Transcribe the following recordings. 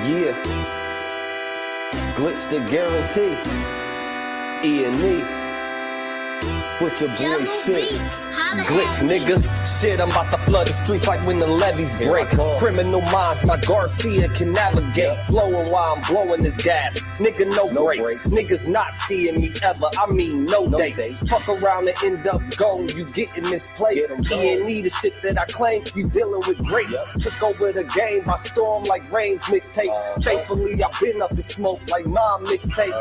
Yeah, glitch the guarantee. E&E. With your boy shit, glitch nigga. Shit, I'm about to flood the streets like when the levees break. Criminal minds, my Garcia can navigate. Flowing while I'm blowing this gas. Nigga, no breaks. Niggas not seeing me ever, I mean no dates. Fuck around and end up gone, you getting misplaced. E&E the shit that I claim, you dealing with grace. Took over the game by storm like Rain's mixtape. Thankfully, I've been up to smoke like Mom mixtape.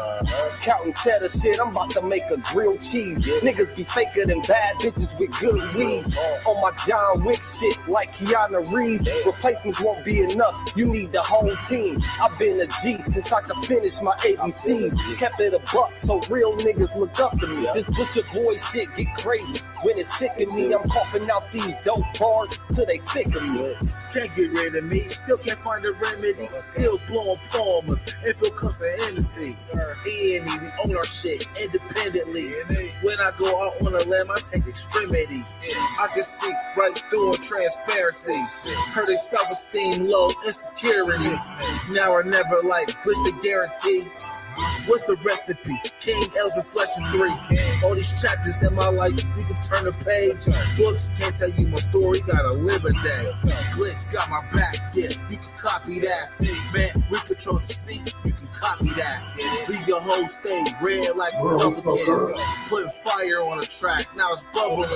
Counting cheddar shit, I'm about to make a grilled cheese. Niggas be faker than bad bitches with good weaves. On my John Wick shit like Keanu Reeves. Replacements won't be enough, you need the whole team. I've been a G since I could finish my ABCs. Kept it a buck so real niggas look up to me. This butcher boy shit get crazy when it's sick of me. I'm coughing out these dope bars till they sick of me. Can't get rid of me, still can't find a remedy. Still blowing palmers if it comes to Hennessy. E&E, we own our shit independently. When I go out on a limb, I take extremities. I can see right through a transparency. Heard they self-esteem low, insecurities. Now or never, like glitch the guarantee. What's the recipe? King L's Reflection 3. All these chapters in my life, you can turn the page. Books can't tell you my story, gotta live a day. Glitch got my back, yeah, you can copy that. Man, we control the seat, you can copy that. Leave your whole state red like Republicans. Putting fire on the track, now it's bubbling.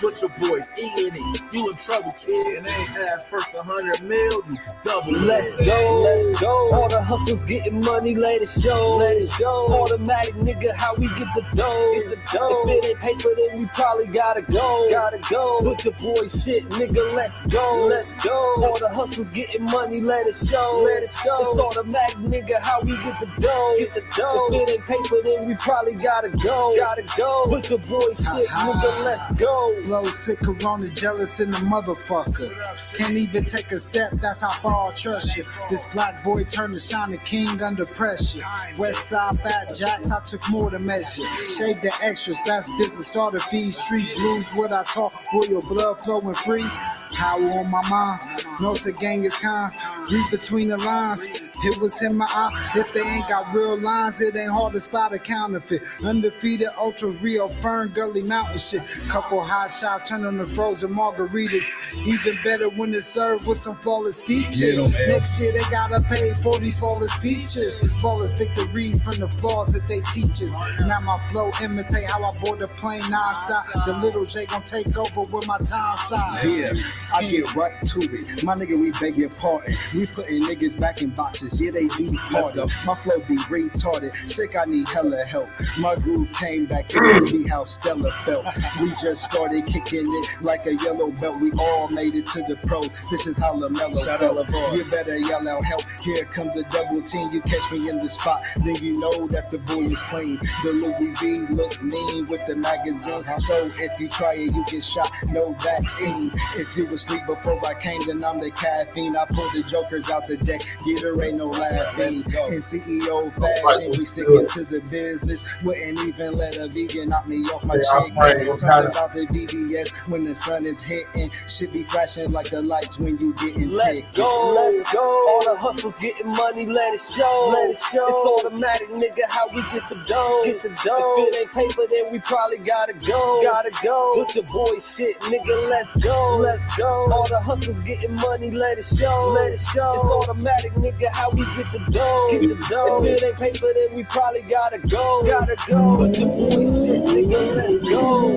Butcher boys, E&E, you in trouble, kid. At first 100 mil, you can double it. Let's go, let's go. All the hustlers getting money, let it show. Let it show. Automatic nigga, how we get the dough. Get the dough. If it ain't paper, then we probably gotta go. Gotta go. Butcher boy shit, nigga, let's go. Let's go. All the hustlers getting money, let it show. Let it show. It's automatic nigga, how we get the dough. Get the dough. If it ain't paper, then we probably gotta go. Gotta go. Butcher boy shit, nigga, let's go. Blow sick, corona, jealous in the motherfucker. Can't even take a step, that's how far I trust you. This black boy turned to shining king under pressure. West side fat jacks, I took more to measure. Shave the extras, that's business, starter fees. Street blues, what I taught, royal blood flowing free. Power on my mind, knows the gang is kind. Read between the lines, it was in my eye. If they ain't got real lines, it ain't hard to spot a counterfeit. Undefeated, ultras, real Fern Gully Mountain shit. Couple hot shots, turn on the frozen margaritas. Even better when it's served with some flawless features. Next year they gotta pay for these flawless features. Flawless victories from the flaws that they teach us. Now my flow imitate how I board the plane nonstop. The little J gon' take over with my time side. Yeah, I get right to it. My nigga, we beg your pardon. We putting niggas back in boxes. Yeah, they be harder. My flow be retarded. Sick, I need hella help. My groove came back. This must be how Stella felt. We just started kicking it like a yellow belt. We all made it to the pros. This is how LaMelo felt. You better yell out help. Here comes the double team. You catch me in the spot, then you know that the boy is clean. The Louis V look mean with the magazine. So if you try it, you get shot. No vaccine. If you was asleep before I came, then I'm the caffeine. I pull the jokers out the deck. Yeah, there ain't no laughing. In CEO fashion, we sticking to the business. Wouldn't even let a vegan knock me off my chick. Something about the VVS when the sun is hitting. Should be flashing like the lights when you getting Let's go, let's go. All the hustlers getting money, let it show. Let it show. It's automatic, nigga, how we get the dough. Get the dough. If it ain't paper, then we probably gotta go. Gotta go. Put your boy shit, nigga, let's go. Let's go. All the hustlers getting money, let it show. Let it show. It's automatic, nigga, how we get the dough. Get the dough. If it ain't paper, then we probably gotta go. Gotta go. Put your boy shit, nigga, let's go.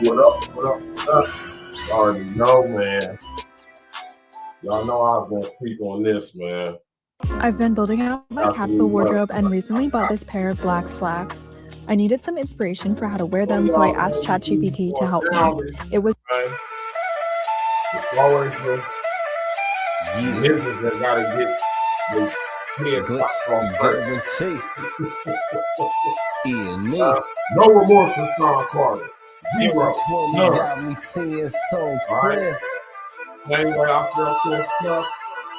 What up? What up? What up? You already know, man. Y'all know I've been speaking on this, man. I've been building out my capsule wardrobe and recently bought this pair of black slacks. I needed some inspiration for how to wear them, so I asked ChatGPT to help me. It was It's always the niggas that gotta get the head popped on guarantee. E&E. No remorse for Sean Carter. Zero. None. Got me seeing so clear. Same way I felt this stuff.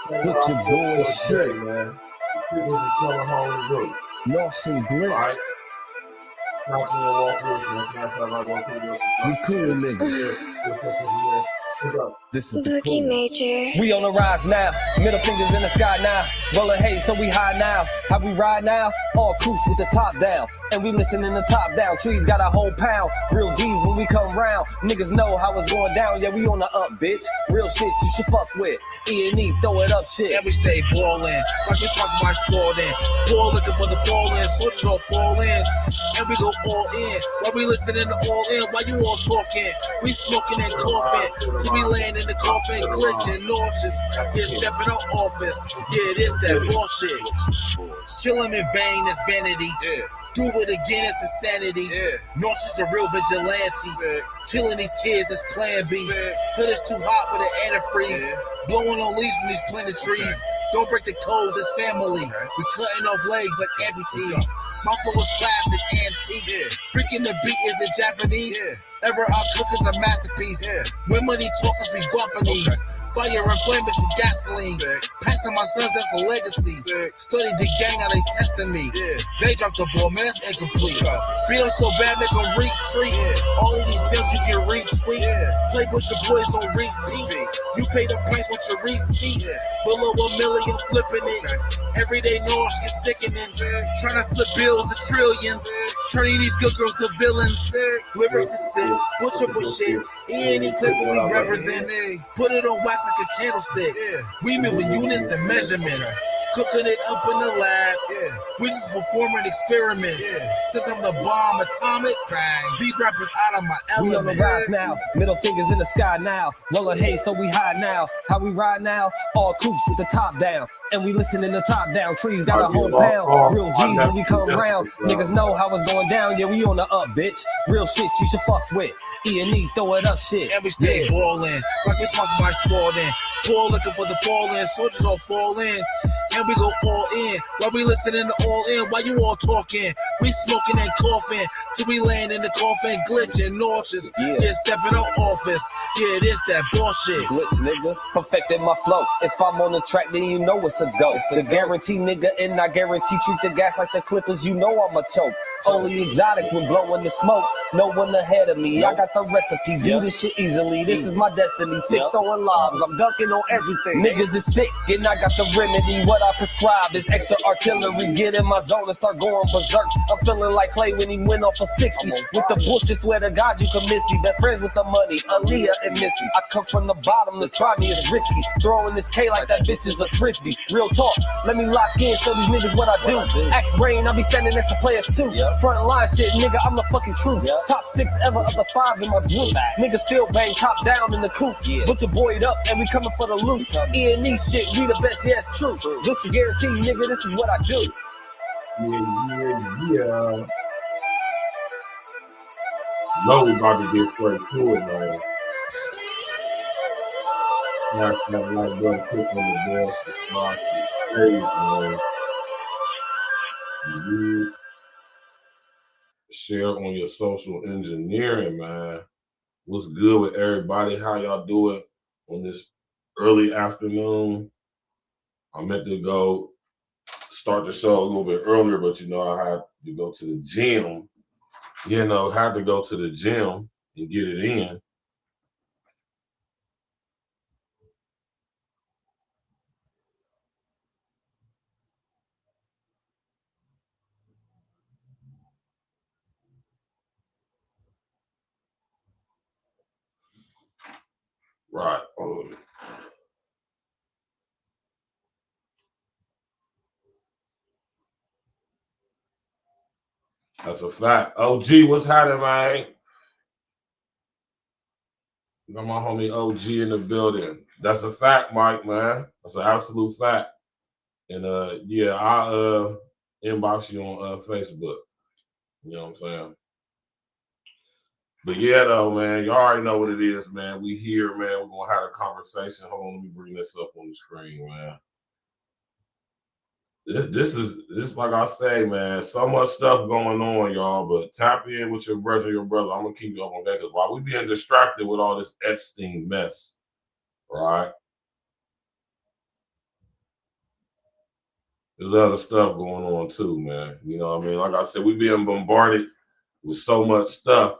Put your boy shit, man. People are coming home to do. Lost and glitch. Right? We cool niggas. This is the cool. We on the rise now, middle fingers in the sky now. Rolling haze, so we high now. How we ride now? All coops with the top down. And we listen in the top down. Trees got a whole pound. Real G's when we come round. Niggas know how it's going down. Yeah, we on the up, bitch. Real shit you should fuck with. E&E, throw it up shit. And we stay ballin', like we sponsored by Sporting. Ball looking for the fall in, switches all fall in. And we go all in, while we listening to all in. While you all talking, we smoking and coughing. Till we land in the coffin, glitching, nauseous. Yeah, stepping out office. Yeah, this that bullshit. Killing in vain is vanity. Do it again, it's insanity. Nauseous a real vigilante. Killing these kids is plan B. Hood is too hot with an antifreeze. Blowing on leaves from these planted trees. Don't break the code, this family. We cutting off legs like amputees. My flow is classic, antique. Freaking the beat, is it Japanese? Ever our cook is a masterpiece. When money talkers, we Guapanese. Fire and flame mixed with gasoline. Passing my sons, that's a legacy. Studied the gang, now they testing me. They dropped the ball, man, that's incomplete. Beat them so bad, make them retreat. All of these gems you can retweet. Play with your boys on repeat. You pay the price with your receipt. Below $1 million, flipping it. Everyday noise get sickening. Trying to flip bills to trillions. Turning these good girls to villains. Lyrics is sick. Butcher shit. E&E clipping we represent. Put it on wax like a candlestick. We move in units and measurements. Cooking it up in the lab. We just performing experiments. Since I'm the bomb atomic, these rappers out of my We on the element. rise now, middle fingers in the sky now. Rolling haze, so we high now. How we ride now? All coops with the top down. And we listen in the top down. Trees got a whole pound. Real G's when we come round. Niggas know how it's going down. Yeah, we on the up, bitch. Real shit you should fuck with. E&E, throw it up shit. And we stay ballin', like we sponsored by Sporting. Ball looking for the fall in, soldiers all fall in. And we go all in, while we listening to all in. While you all talking, we smoking and coughing. Till we land in the coffin, glitching, nauseous. Yeah, stepping out office. Yeah, this that bullshit. Glitch, nigga, perfected my flow. If I'm on the track, then you know it's a go. The guarantee, nigga, and I guarantee treat the gas like the Clippers. You know I'm a choke. Only exotic when blowing the smoke. No one ahead of me. I got the recipe. Do this shit easily. This is my destiny. Sick throwing lobs. I'm dunking on everything. Niggas is sick, and I got the remedy. What I prescribe is extra artillery. Get in my zone and start going berserk. I'm feeling like Clay when he went off for 60. With the bullshit, swear to God you can miss me. Best friends with the money, Aaliyah and Missy. I come from the bottom, to try me is risky. Throwing this K like that bitch is a frisbee. Real talk, let me lock in, show these niggas what I do. Axe brain, I be standing next to players too. Front line shit, nigga, I'm the fucking truth. Top 6 ever of the 5 in my group. Niggas still bang top down in the coop. Put your boy up and we coming for the loot. E&E shit, we the best, yeah, it's true. Just to guarantee, nigga, this is what I do. Yeah. No, we about to get straight to it, man. Smash that like button, click on the bell, subscribe to the page, man. Share on your social engineering, man. What's good with everybody? How y'all doing on this early afternoon? I meant to go start the show a little bit earlier, but you know, I had to go to the gym. You know, had to go to the gym and get it in. Right. That's a fact. OG, what's happening, man? Got my homie OG in the building. That's a fact, Mike, man. That's an absolute fact. And yeah, I'll inbox you on Facebook. You know what I'm saying? But yeah, though, man, you already know what it is, man. We here, man. We're gonna have a conversation. Hold on, let me bring this up on the screen, man. This is like I say, man. So much stuff going on, y'all. But tap in with your brother, I'm gonna keep you up on that because while we being distracted with all this Epstein mess, right? There's other stuff going on too, man. You know what I mean? Like I said, we being bombarded with so much stuff.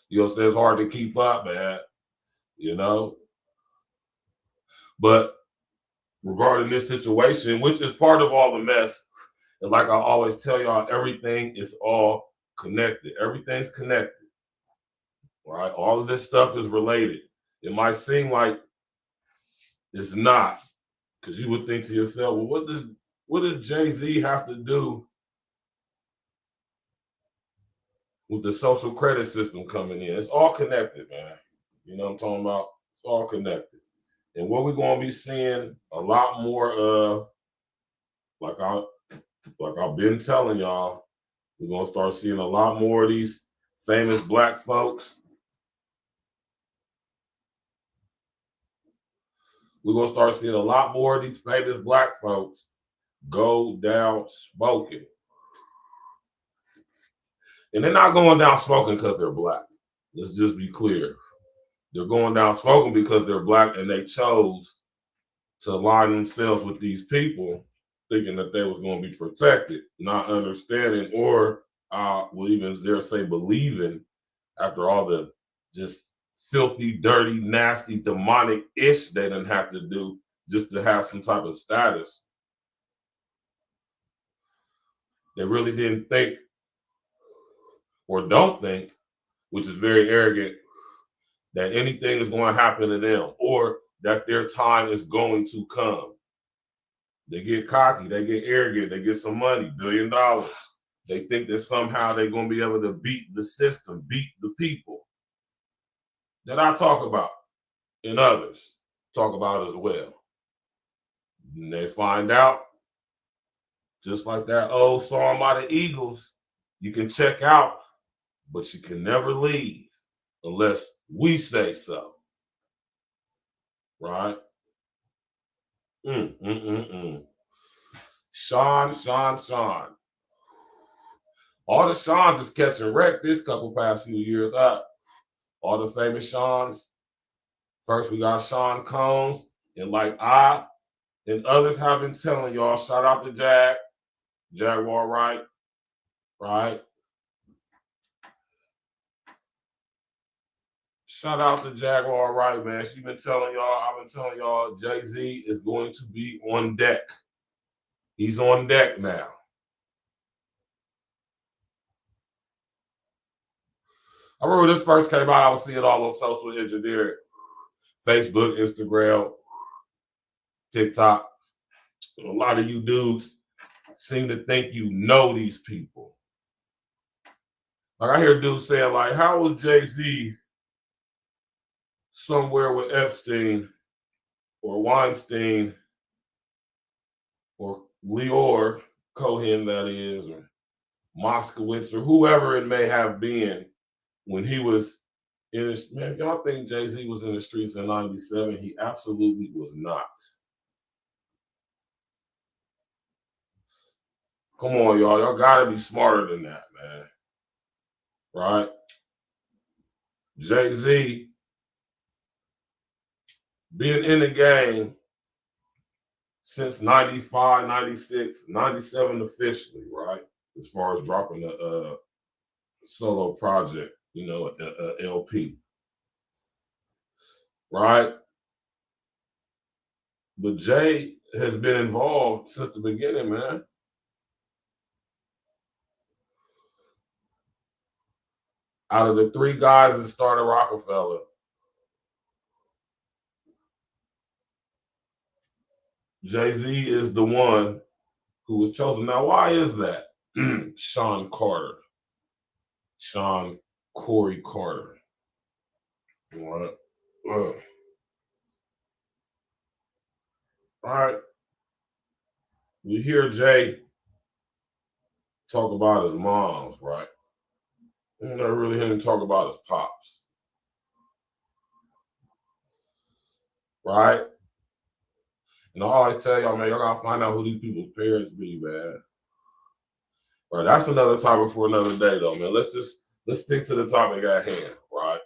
You know what I'm saying? It's hard to keep up, man. You know? But regarding this situation, which is part of all the mess, and like I always tell y'all, everything is all connected. Everything's connected. Right? All of this stuff is related. It might seem like it's not, because you would think to yourself, well, what does Jay-Z have to do with the social credit system coming in? It's all connected, man. You know what I'm talking about? It's all connected. And what we're going to be seeing a lot more of, like I've been telling y'all, we're going to start seeing a lot more of these famous black folks. We're going to start seeing a lot more of these famous black folks go down smoking. And they're not going down smoking because they're black. Let's just be clear. They're going down smoking because they're black and they chose to align themselves with these people thinking that they was going to be protected, not understanding or will even dare say believing after all the just filthy, dirty, nasty, demonic ish they didn't have to do just to have some type of status. They really didn't think or don't think, which is very arrogant, that anything is going to happen to them or that their time is going to come. They get cocky, they get arrogant, they get some money, $1 billion. They think that somehow they're going to be able to beat the system, beat the people that I talk about and others talk about as well. And they find out, just like that old song by the Eagles, you can check out, but you can never leave unless we say so. Right? Sean. All the Seans is catching wreck this past few years up. All the famous Seans. First, we got Sean Combs, and like I and others have been telling y'all, shout out to Jaguar right? Shout out to Jaguar Wright, man. I've been telling y'all, Jay-Z is going to be on deck. He's on deck now. I remember when this first came out, I was seeing all on social engineering, Facebook, Instagram, TikTok. A lot of you dudes seem to think you know these people. Like I hear dudes saying, like, how was Jay-Z somewhere with Epstein or Weinstein or Lior Cohen, that is, or Moskowitz or whoever it may have been when he was in his, man, y'all think Jay-Z was in the streets in 97? He absolutely was not. Come on, y'all. Y'all gotta be smarter than that, man. Right? Jay-Z been in the game since 95, 96, 97 officially, right? As far as dropping a solo project, you know, a LP. Right? But Jay has been involved since the beginning, man. Out of the three guys that started Rockefeller, Jay-Z is the one who was chosen. Now, why is that? Sean Corey Carter. All right. We hear Jay talk about his moms, right? We never really hear him talk about his pops. Right? And I always tell y'all, man, y'all gotta find out who these people's parents be, man. Right, that's another topic for another day, though, man. Let's stick to the topic at hand, right?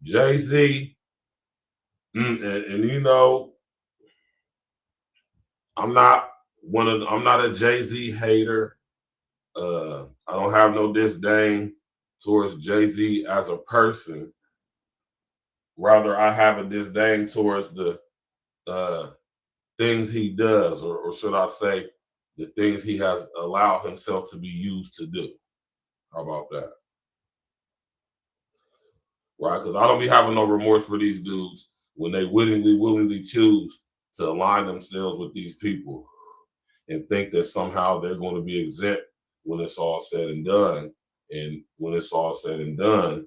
Jay-Z, and you know, I'm not a Jay-Z hater. I don't have no disdain towards Jay-Z as a person. Rather, I have a disdain towards the things he does, or should I say, the things he has allowed himself to be used to do. How about that? Right? Because I don't be having no remorse for these dudes when they willingly choose to align themselves with these people and think that somehow they're going to be exempt when it's all said and done. And when it's all said and done,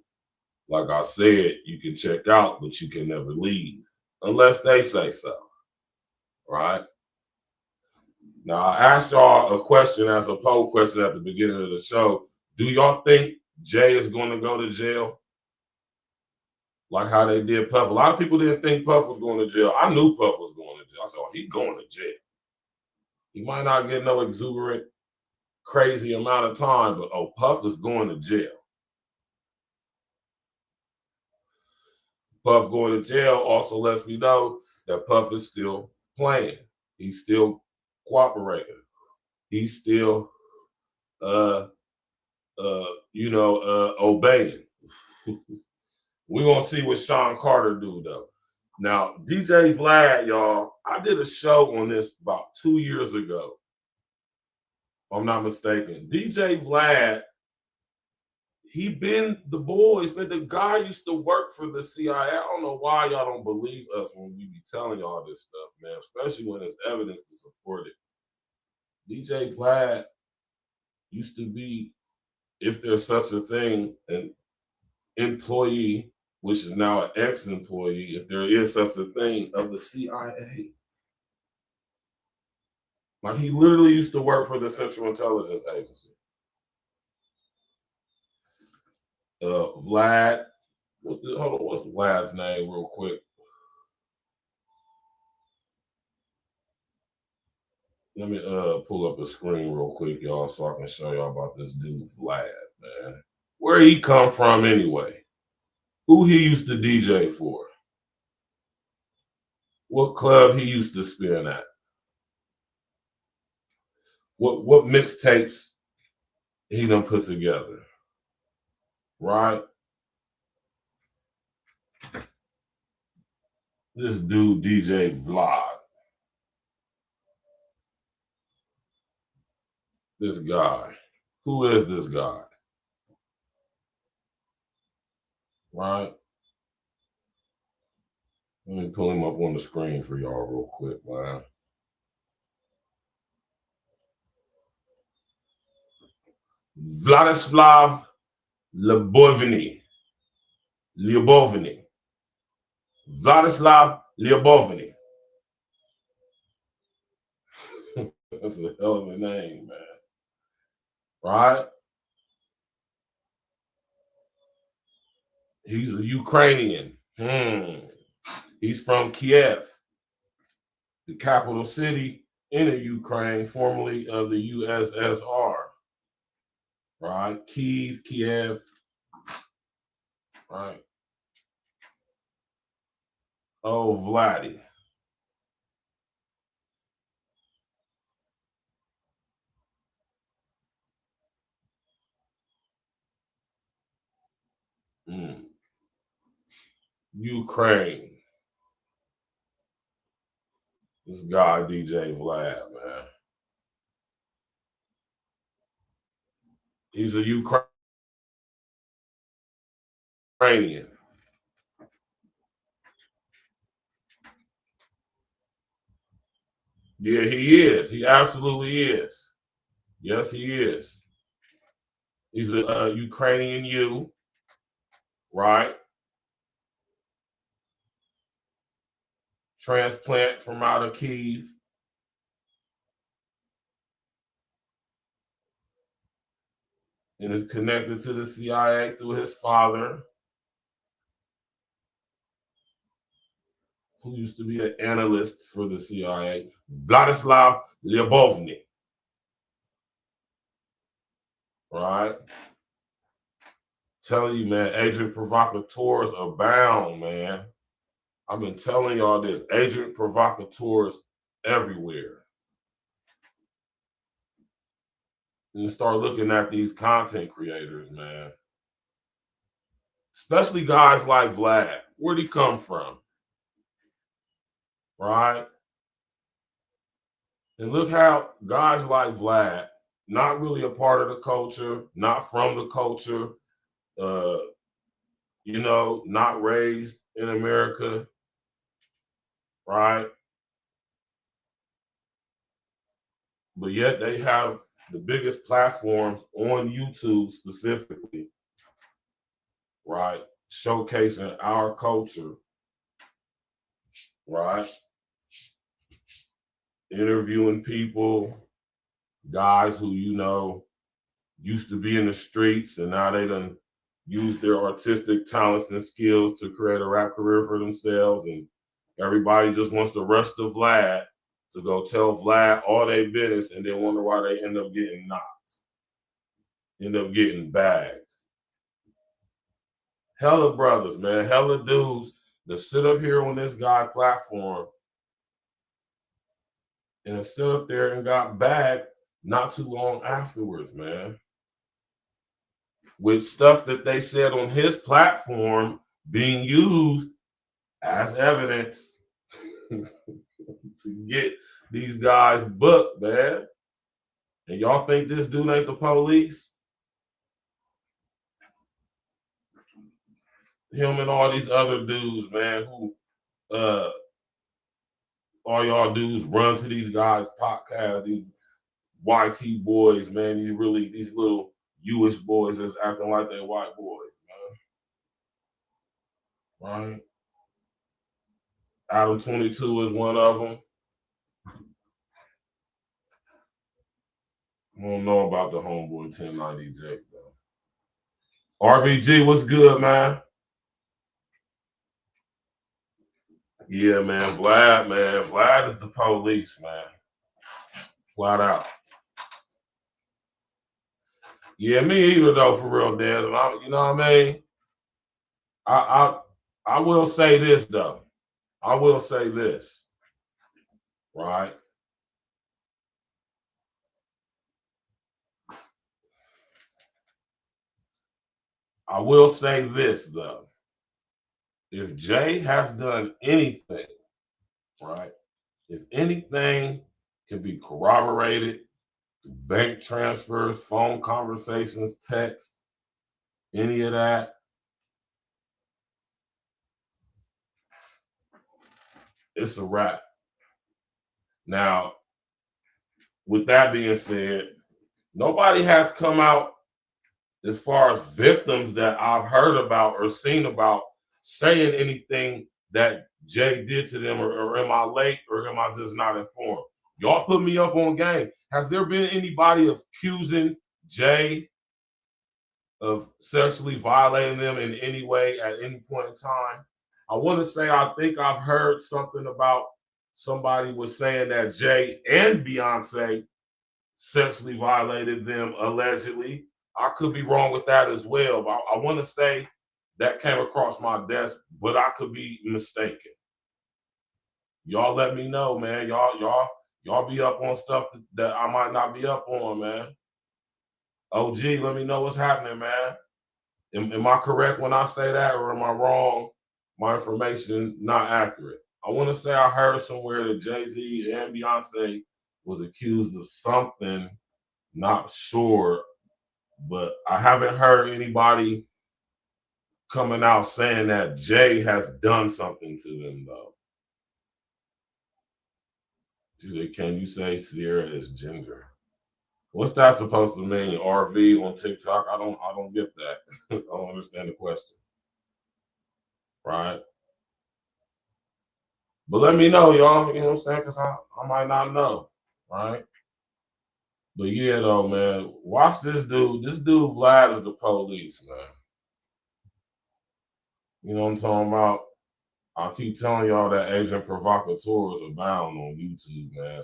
like I said, you can check out, but you can never leave unless they say so. Right? Now, I asked y'all a question as a poll question at the beginning of the show. Do y'all think Jay is going to go to jail? Like how they did Puff. A lot of people didn't think Puff was going to jail. I knew Puff was going to jail. I said, oh, he's going to jail. He might not get no exuberant, crazy amount of time, but oh, Puff is going to jail. Puff going to jail also lets me know that Puff is still playing. He's still cooperating. He's still, obeying. We're going to see what Sean Carter do, though. Now, DJ Vlad, y'all, I did a show on this about 2 years ago, if I'm not mistaken. DJ Vlad, he been the boys, but the guy used to work for the CIA. I don't know why y'all don't believe us when we be telling y'all this stuff, man, especially when there's evidence to support it. DJ Vlad used to be, if there's such a thing, an employee, which is now an ex-employee, if there is such a thing, of the CIA. Like, he literally used to work for the Central Intelligence Agency. Vlad, what's Vlad's name real quick? Let me pull up a screen real quick, y'all, so I can show y'all about this dude, Vlad, man. Where he come from anyway? Who he used to DJ for? What club he used to spin at? What mixtapes he done put together? Right? This dude, DJ Vlad. This guy. Who is this guy? Right? Let me pull him up on the screen for y'all real quick, man. Vladislav Lyubovny. Vladislav Lyubovny. That's a hell of a name, man. Right? He's a Ukrainian. He's from Kiev, the capital city in the Ukraine, formerly of the USSR. Right? Kiev. Right? Oh, Vladdy. Ukraine. This guy, DJ Vlad, man. He's a Ukrainian. Yeah, he is. He absolutely is. Yes, he is. He's a Ukrainian Jew, right? Transplant from out of Kyiv. And is connected to the CIA through his father, who used to be an analyst for the CIA, Vladislav Lyubovny. Right? Telling you, man, agent provocateurs abound, man. I've been telling y'all this. Agent provocateurs everywhere. And start looking at these content creators, man. especially guys like Vlad. Where'd he come from? Right? And look how guys like Vlad, not really a part of the culture, not from the culture, you know, not raised in America, right? But yet they have the biggest platforms on YouTube specifically, right? Showcasing our culture, right? Interviewing people, guys who, you know, used to be in the streets and now they done use their artistic talents and skills to create a rap career for themselves. And everybody just wants to rush to Vlad to go tell Vlad all their business and then wonder why they end up getting knocked, end up getting bagged. Hella brothers, man, hella dudes that sit up here on this guy platform and sit up there and got bagged not too long afterwards, man. With stuff that they said on his platform being used as evidence to get these guys booked, man. And y'all think this dude ain't the police? Him and all these other dudes, man, who all y'all dudes run to these guys' podcasts, these YT boys, man, these little U.S. boys that's acting like they white boys, man. Right? Adam 22 is one of them. I don't know about the homeboy 1090 Jake, though. RBG, what's good, man? Yeah, man, Vlad is the police, man. Flat out. Yeah, me either, though, for real, Des. You know what I mean? I will say this, though. I will say this, right? I will say this, though. If Jay has done anything, right? If anything can be corroborated, bank transfers, phone conversations, text, any of that, it's a wrap. Now, with that being said, nobody has come out as far as victims that I've heard about or seen about saying anything that Jay did to them, or am I late, or am I just not informed? Y'all put me up on game. Has there been anybody accusing Jay of sexually violating them in any way at any point in time? I want to say I think I've heard something about somebody was saying that Jay and Beyonce sexually violated them allegedly. I could be wrong with that as well, but I want to say that came across my desk, but I could be mistaken. Y'all let me know, man. Y'all be up on stuff that I might not be up on, man. OG, let me know what's happening, man. Am I correct when I say that, or am I wrong? My information not accurate. I want to say I heard somewhere that Jay-Z and Beyonce was accused of something, not sure, but I haven't heard anybody coming out saying that Jay has done something to them, though. She said, can you say Sierra is ginger? What's that supposed to mean? RV on TikTok? I don't get that. I don't understand the question. Right? But let me know, y'all. You know what I'm saying? Because I might not know. Right? But yeah, though, man. Watch this dude. This dude, Vlad, is the police, man. You know what I'm talking about? I keep telling y'all that agent provocateurs abound on YouTube, man.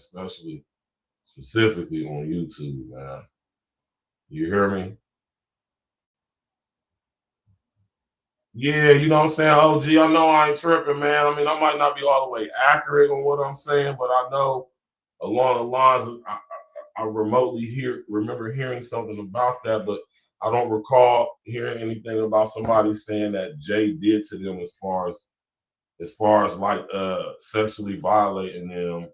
Specifically on YouTube, man. You hear me? Yeah, you know what I'm saying, OG? I know I ain't tripping, man. I mean, I might not be all the way accurate on what I'm saying, but I know along the lines of, I remotely remember hearing something about that. But I don't recall hearing anything about somebody saying that Jay did to them as far as like sexually violating them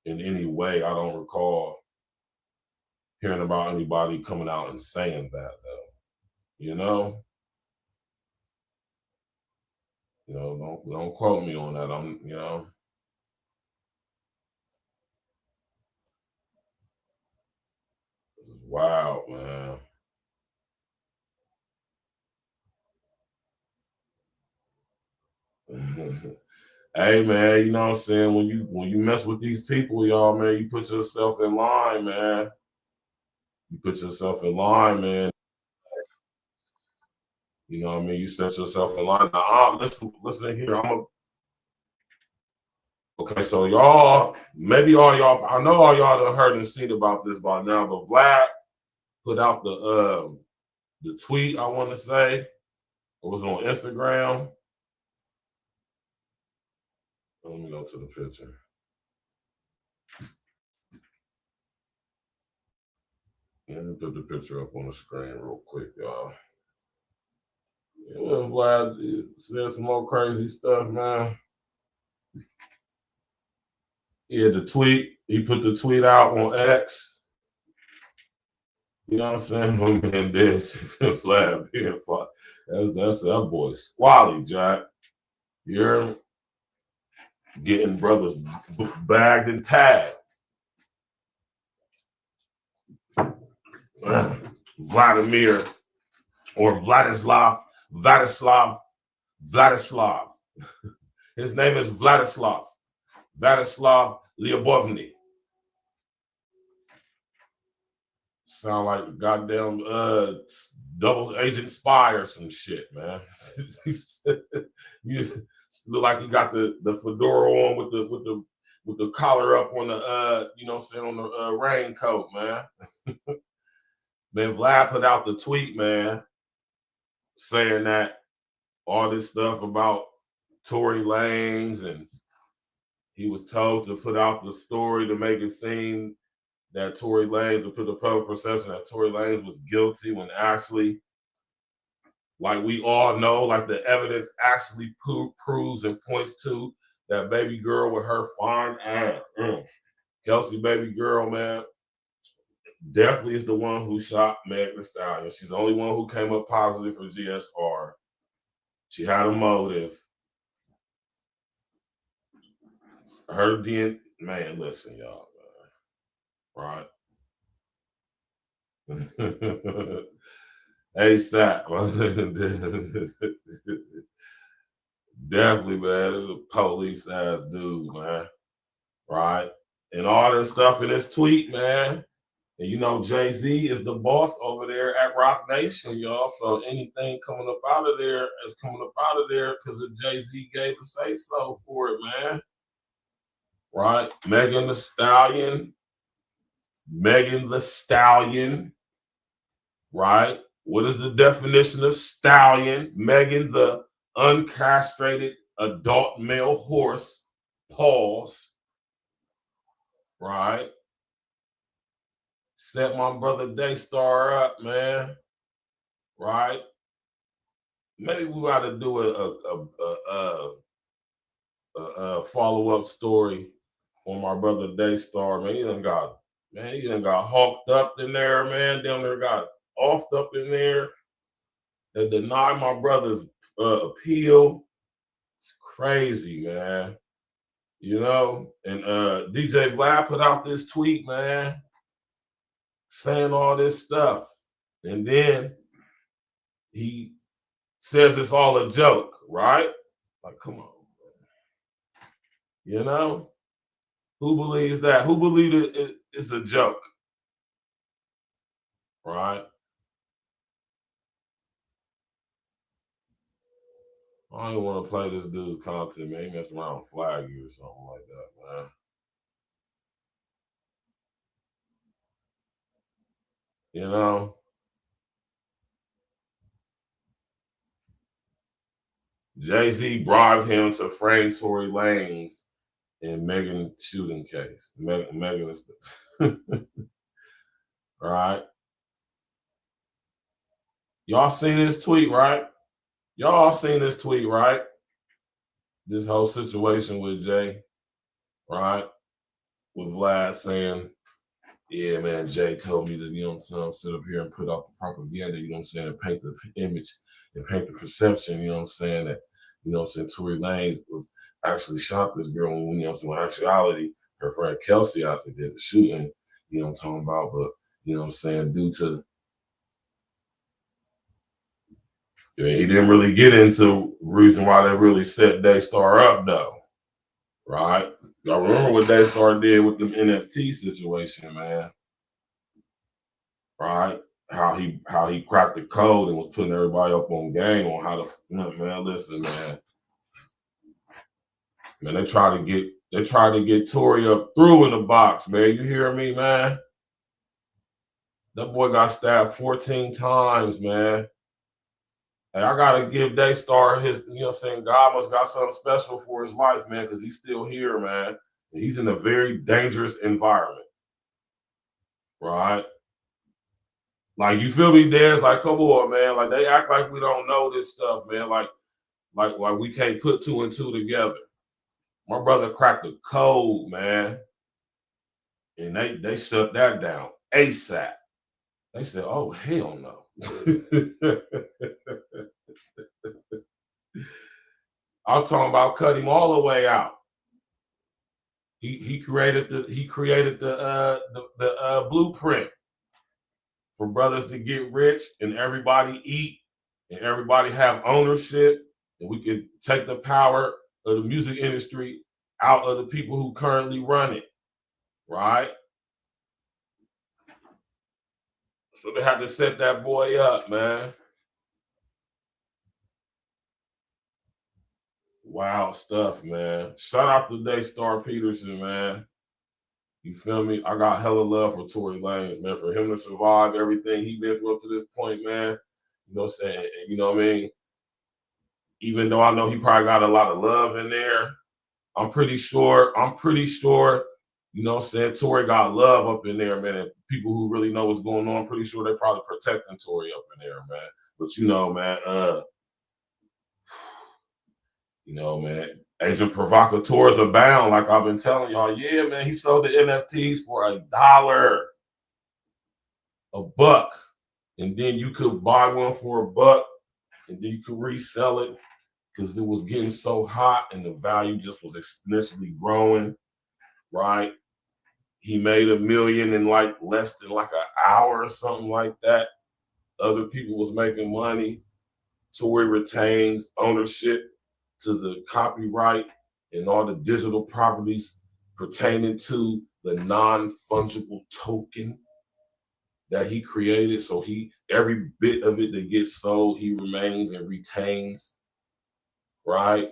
in any way. I don't recall hearing about anybody coming out and saying that though. You know? Don't quote me on that. This is wild, man. Hey man, you know what I'm saying? When you mess with these people, y'all, man, you put yourself in line, man. You put yourself in line, man. You know what I mean? You set yourself in line. Now, listen here. Okay, so y'all, maybe all y'all, I know all y'all done heard and seen about this by now, but Vlad put out the tweet, I want to say. It was on Instagram. Let me go to the picture. Let me put the picture up on the screen real quick, y'all. Yeah, Vlad said some more crazy stuff, man. Yeah, the tweet. He put the tweet out on X. You know what I'm saying? Oh man, this Vlad being fucked. That's that boy Squally, Jack. You're getting brothers bagged and tagged. Vladimir or Vladislav. His name is Vladislav Lyubovny. Sound like goddamn double agent spy or some shit, man. You look like he got the fedora on with the collar up on the you know what I'm saying, on the raincoat, man. Then Vlad put out the tweet, man, saying that all this stuff about Tory Lanez, and he was told to put out the story to make it seem that Tory Lanez would put the public perception that Tory Lanez was guilty, when actually, like we all know, like the evidence actually proves and points to that baby girl with her fine ass. Kelsey baby girl, man, definitely is the one who shot Meg Thee Stallion. She's the only one who came up positive for GSR. She had a motive. Her DNA, man, listen, y'all, man. Right? ASAP. Definitely, man. This is a police ass dude, man. Right? And all this stuff in this tweet, man. And you know, Jay-Z is the boss over there at Rock Nation, y'all. So anything coming up out of there is coming up out of there because of Jay-Z gave the say so for it, man. Right? Megan Thee Stallion. Right? What is the definition of stallion? Megan, the uncastrated adult male horse. Pause. Right? Set my brother Daystar up, man. Right? Maybe we got to do a follow-up story on my brother Daystar, man. He done got hawked up in there, man. Down there got offed up in there. They denied my brother's appeal. It's crazy, man. You know, and DJ Vlad put out this tweet, man, saying all this stuff. And then he says it's all a joke, right? Like, come on, man. You know? Who believes that? Who believes it's a joke? Right? I don't even want to play this dude's content, man. He mess around and flag you or something like that, man. You know? Jay-Z bribed him to frame Tory Lanez in Megan shooting case. Megan is right. Y'all seen this tweet, right? Y'all seen this tweet, right? This whole situation with Jay, right? With Vlad saying, yeah, man, Jay told me to, you know what I'm saying, sit up here and put out the propaganda, you know what I'm saying, and paint the image and paint the perception, you know what I'm saying, that, you know what I'm saying, Tory Lanez was actually shot this girl, when, you know what I'm saying, in actuality, her friend Kelsey actually did the shooting, you know what I'm talking about, but, you know what I'm saying, due to, he didn't really get into reason why they really set Daystar up, though, right? Y'all remember what Daystar did with them NFT situation, man, right? How he cracked the code and was putting everybody up on game on how to, man, listen, man, they tried to get Tory up through in the box, man. You hear me, man? That boy got stabbed 14 times, man. And I gotta give Daystar his, you know what I'm saying, God must got something special for his life, man, because he's still here, man. And he's in a very dangerous environment. Right? Like, you feel me, Dez? Like, come on, man. Like, they act like we don't know this stuff, man. Like we can't put two and two together. My brother cracked the code, man. And they shut that down ASAP. They said, oh, hell no. I'm talking about cut him all the way out. He created the blueprint for brothers to get rich and everybody eat and everybody have ownership, and we can take the power of the music industry out of the people who currently run it, right? So they had to set that boy up, man. Wild stuff, man. Shout out to Daystar Peterson, man. You feel me? I got hella love for Tory Lanez, man. For him to survive everything he been through up to this point, man. You know what I'm saying? You know what I mean? Even though I know he probably got a lot of love in there, I'm pretty sure, you know what I'm saying, Tory got love up in there, man. And people who really know what's going on, I'm pretty sure they're probably protecting Tory up in there, man. But you know, man, you know, man, agent provocateurs abound, like I've been telling y'all. Yeah, man, he sold the NFTs for $1, $1. And then you could buy one for $1, and then you could resell it because it was getting so hot and the value just was exponentially growing, right? He made $1 million in like less than like an hour or something like that. Other people was making money. Tory retains ownership to the copyright and all the digital properties pertaining to the non-fungible token that he created. So every bit of it that gets sold, he remains and retains, right?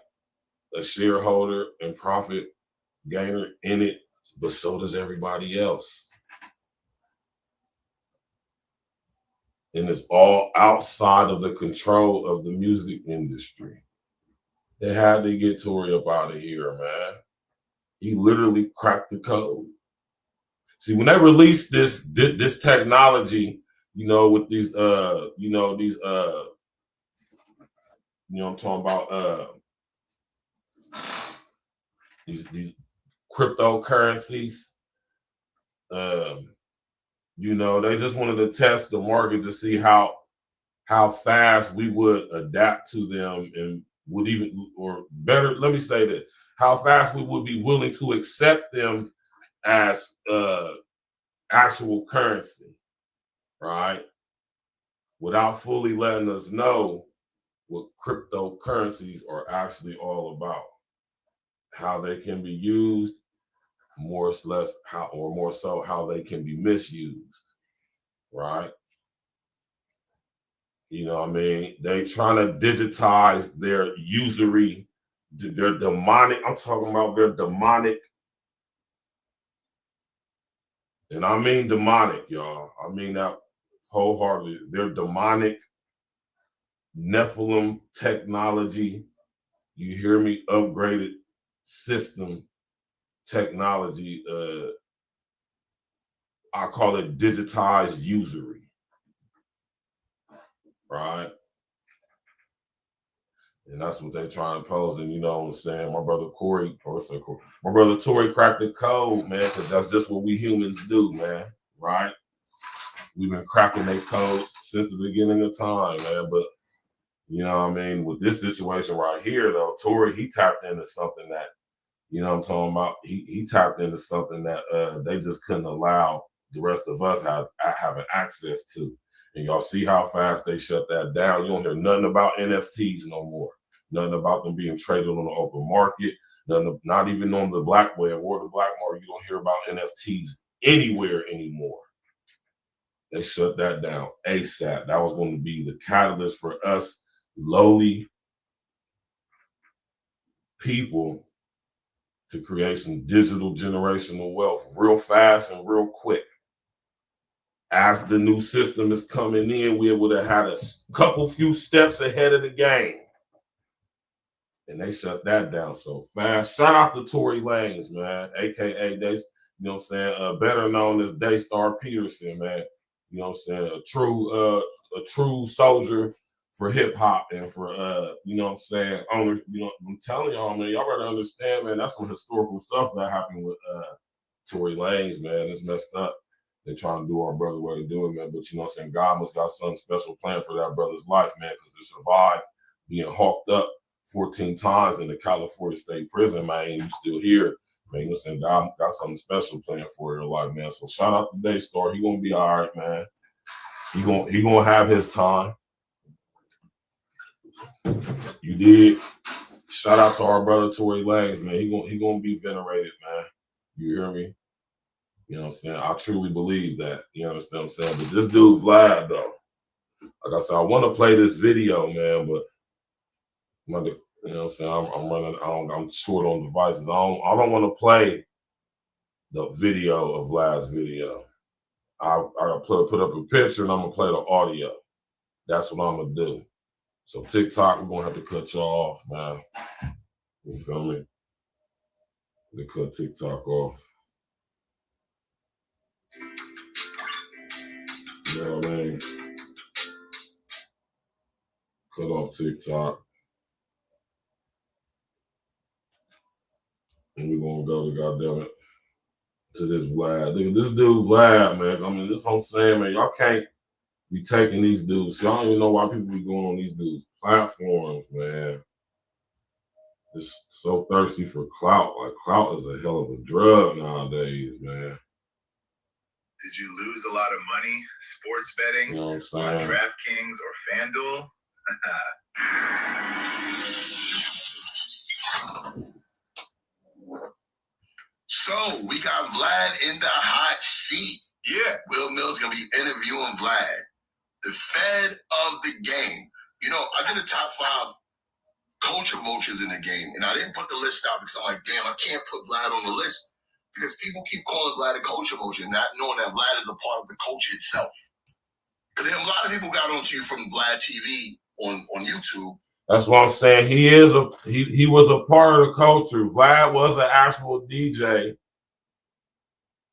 A shareholder and profit gainer in it, but so does everybody else. And it's all outside of the control of the music industry. They had to get Tory up out of here, man. He literally cracked the code. See, when they released this technology, you know, with these, you know, I'm talking about these cryptocurrencies, you know, they just wanted to test the market to see how fast we would adapt to them and would even, or better, let me say that, how fast we would be willing to accept them as actual currency, right? Without fully letting us know what cryptocurrencies are actually all about, how they can be used, more or less how, or more so how they can be misused, right? You know what I mean? They trying to digitize their usury, their demonic, I'm talking about their demonic, and I mean demonic, y'all. I mean that wholeheartedly. Their demonic Nephilim technology, you hear me, upgraded system technology, I call it digitized usury. right? And that's what they trying to pose. And you know what I'm saying? My brother my brother Tory cracked the code, man, because that's just what we humans do, man, right? We've been cracking their codes since the beginning of time, man. But you know what I mean? With this situation right here, though, Tory, he tapped into something that, you know what I'm talking about? He tapped into something that they just couldn't allow the rest of us having access to. And y'all see how fast they shut that down. You don't hear nothing about NFTs no more. Nothing about them being traded on the open market. Not even on the black web or the black market. You don't hear about NFTs anywhere anymore. They shut that down ASAP. That was going to be the catalyst for us lowly people to create some digital generational wealth real fast and real quick. As the new system is coming in, we would have had a few steps ahead of the game. And they shut that down so fast. Shout out to Tory Lanez, man, aka you know what I'm saying, better known as Daystar Peterson, man. You know what I'm saying, a true soldier for hip hop and for you know what I'm saying, owners. You know, I'm telling y'all, man, y'all better understand, man. That's some historical stuff that happened with Tory Lanez, man. It's messed up. They're trying to do our brother way to do it, man. But you know what I'm saying? God must got some special plan for that brother's life, man, because to survive being hawked up 14 times in the California State Prison, man, and you still here, man. You know what I'm saying? God got something special planned for your life, man. So shout out to Daystar. He gonna be all right, man. He gonna have his time. You did. Shout out to our brother Tory Lanez, man. He gonna be venerated, man. You hear me? You know what I'm saying? I truly believe that. You understand what I'm saying? But this dude Vlad, though, like I said, I want to play this video, man, but you know what I'm saying? I'm short on devices. I don't want to play the video of Vlad's video. I put up a picture and I'm gonna play the audio. That's what I'm gonna do. So TikTok, we're gonna have to cut y'all off, man. You feel me? They cut TikTok off. You know what I mean? Cut off TikTok. And we're gonna go to goddamn it to this Vlad. This dude Vlad, man. I mean, this whole saying, man, y'all can't be taking these dudes. Y'all don't even know why people be going on these dudes' platforms, man. Just so thirsty for clout. Like clout is a hell of a drug nowadays, man. Did you lose a lot of money sports betting, you know what I'm saying, on DraftKings or FanDuel? So we got Vlad in the hot seat. Yeah. Will Mills gonna be interviewing Vlad, the Fed of the game. You know, I did a top 5 culture vultures in the game, and I didn't put the list out because I'm like, damn, I can't put Vlad on the list because people keep calling Vlad a culture vulture, not knowing that Vlad is a part of the culture itself. Because a lot of people got onto you from Vlad TV on YouTube. That's what I'm saying. He was a part of the culture. Vlad was an actual DJ.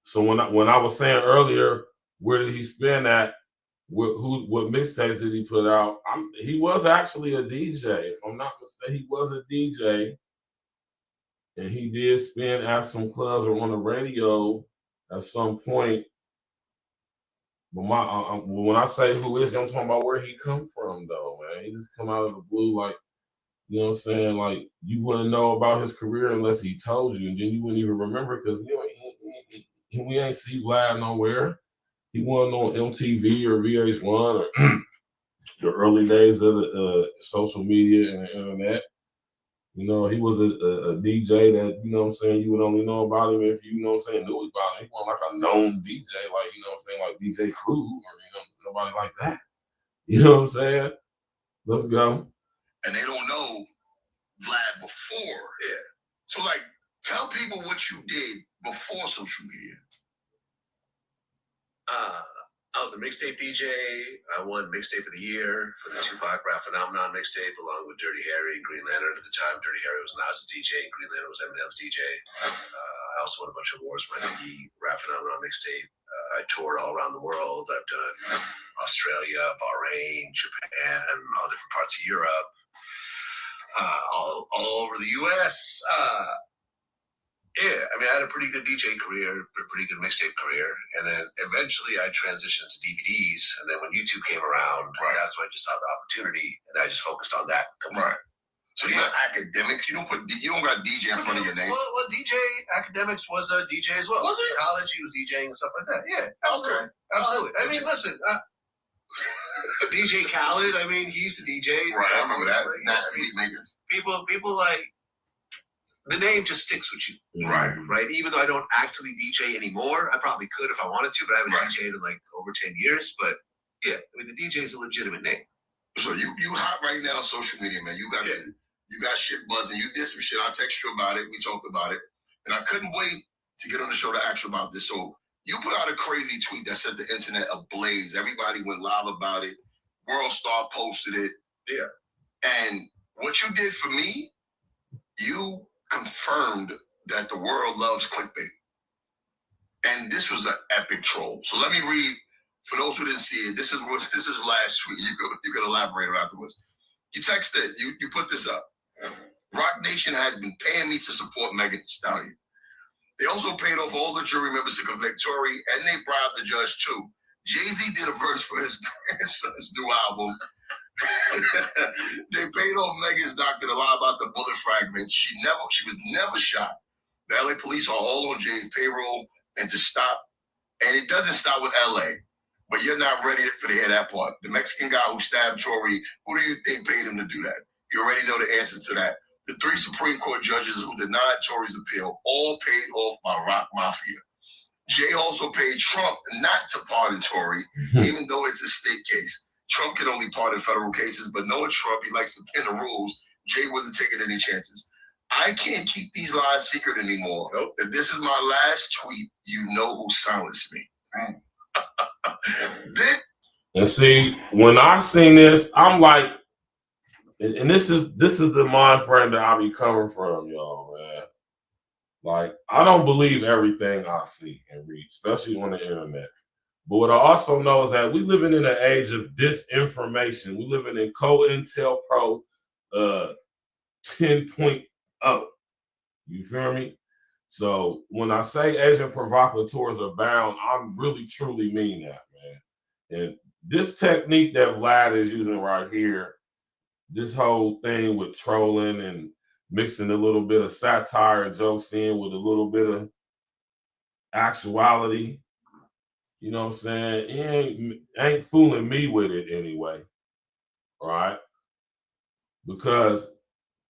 So when I was saying earlier, where did he spin at? What mixtapes did he put out? He was actually a DJ. If I'm not mistaken, he was a DJ. And he did spin at some clubs or on the radio at some point. But when I say who is he, I'm talking about where he come from, though, man. He just come out of the blue, like, you know what I'm saying? Like, you wouldn't know about his career unless he told you, and then you wouldn't even remember because we ain't see Vlad nowhere. He wasn't on MTV or VH1 or the early days of the social media and the internet. You know, he was a DJ that, you know what I'm saying, you would only know about him if you know what I'm saying, knew about him. He wasn't like a known DJ, like, you know what I'm saying, like DJ Clue or, you know, nobody like that. You know what I'm saying? Let's go. And they don't know Vlad before. Yeah. So, like, tell people what you did before social media. I was a mixtape DJ. I won Mixtape of the Year for the Tupac Rap Phenomenon mixtape, along with Dirty Harry and Green Lantern. At the time, Dirty Harry was Nas's DJ, and Green Lantern was Eminem's DJ. I also won a bunch of awards for my Nigga Rap Phenomenon mixtape. I toured all around the world. I've done Australia, Bahrain, Japan, all different parts of Europe, all over the U.S. Yeah, I mean, I had a pretty good DJ career, a pretty good mixtape career, and then eventually I transitioned to DVDs. And then when YouTube came around, that's when I just saw the opportunity, and I just focused on that. Right. So you're academics. You don't got DJ in front of your name. Well, DJ Academics was a DJ as well. Was it? In college, he was DJing and stuff like that. Yeah, absolutely, absolutely. I mean, listen, DJ Khaled. I mean, he used to DJ. Right, I remember that. Nasty beat makers. People like. The name just sticks with you. Right. Right. Even though I don't actually DJ anymore, I probably could if I wanted to, but I haven't DJed in like over 10 years. But yeah, I mean, the DJ is a legitimate name. So you hot right now on social media, man. You got shit buzzing. You did some shit. I text you about it. We talked about it. And I couldn't wait to get on the show to ask you about this. So you put out a crazy tweet that set the internet ablaze. Everybody went live about it. World Star posted it. Yeah. And what you did for me, you confirmed that the world loves clickbait. And this was an epic troll. So let me read, for those who didn't see it, this is last tweet. You could elaborate on afterwards. You texted, you put this up. Rock Nation has been paying me to support Megan Thee Stallion. They also paid off all the jury members to convict Tory, and they bribed the judge too. Jay-Z did a verse for his grandson's new album. They paid off Megan's doctor to lie about the bullet fragments. She was never shot. The LA police are all on Jay's payroll, and it doesn't stop with LA. But you're not ready for to hear that part. The Mexican guy who stabbed Tory, who do you think paid him to do that? You already know the answer to that. The 3 Supreme Court judges who denied Tory's appeal, all paid off by Rock Mafia. Jay also paid Trump not to pardon Tory, even though it's a state case. Trump can only pardon federal cases, but knowing Trump, he likes to pin the rules. Jay wasn't taking any chances. I can't keep these lies secret anymore. Nope. If this is my last tweet, you know who silenced me. And see, when I seen this, I'm like, and this is the mind frame that I be coming from, y'all, man. Like, I don't believe everything I see and read, especially on the internet. But what I also know is that we living in an age of disinformation. We living in COINTELPRO 10.0. You feel me? So when I say agent provocateurs are bound, I really truly mean that, man. And this technique that Vlad is using right here, this whole thing with trolling and mixing a little bit of satire and jokes in with a little bit of actuality, you know what I'm saying? He ain't fooling me with it anyway, all right? Because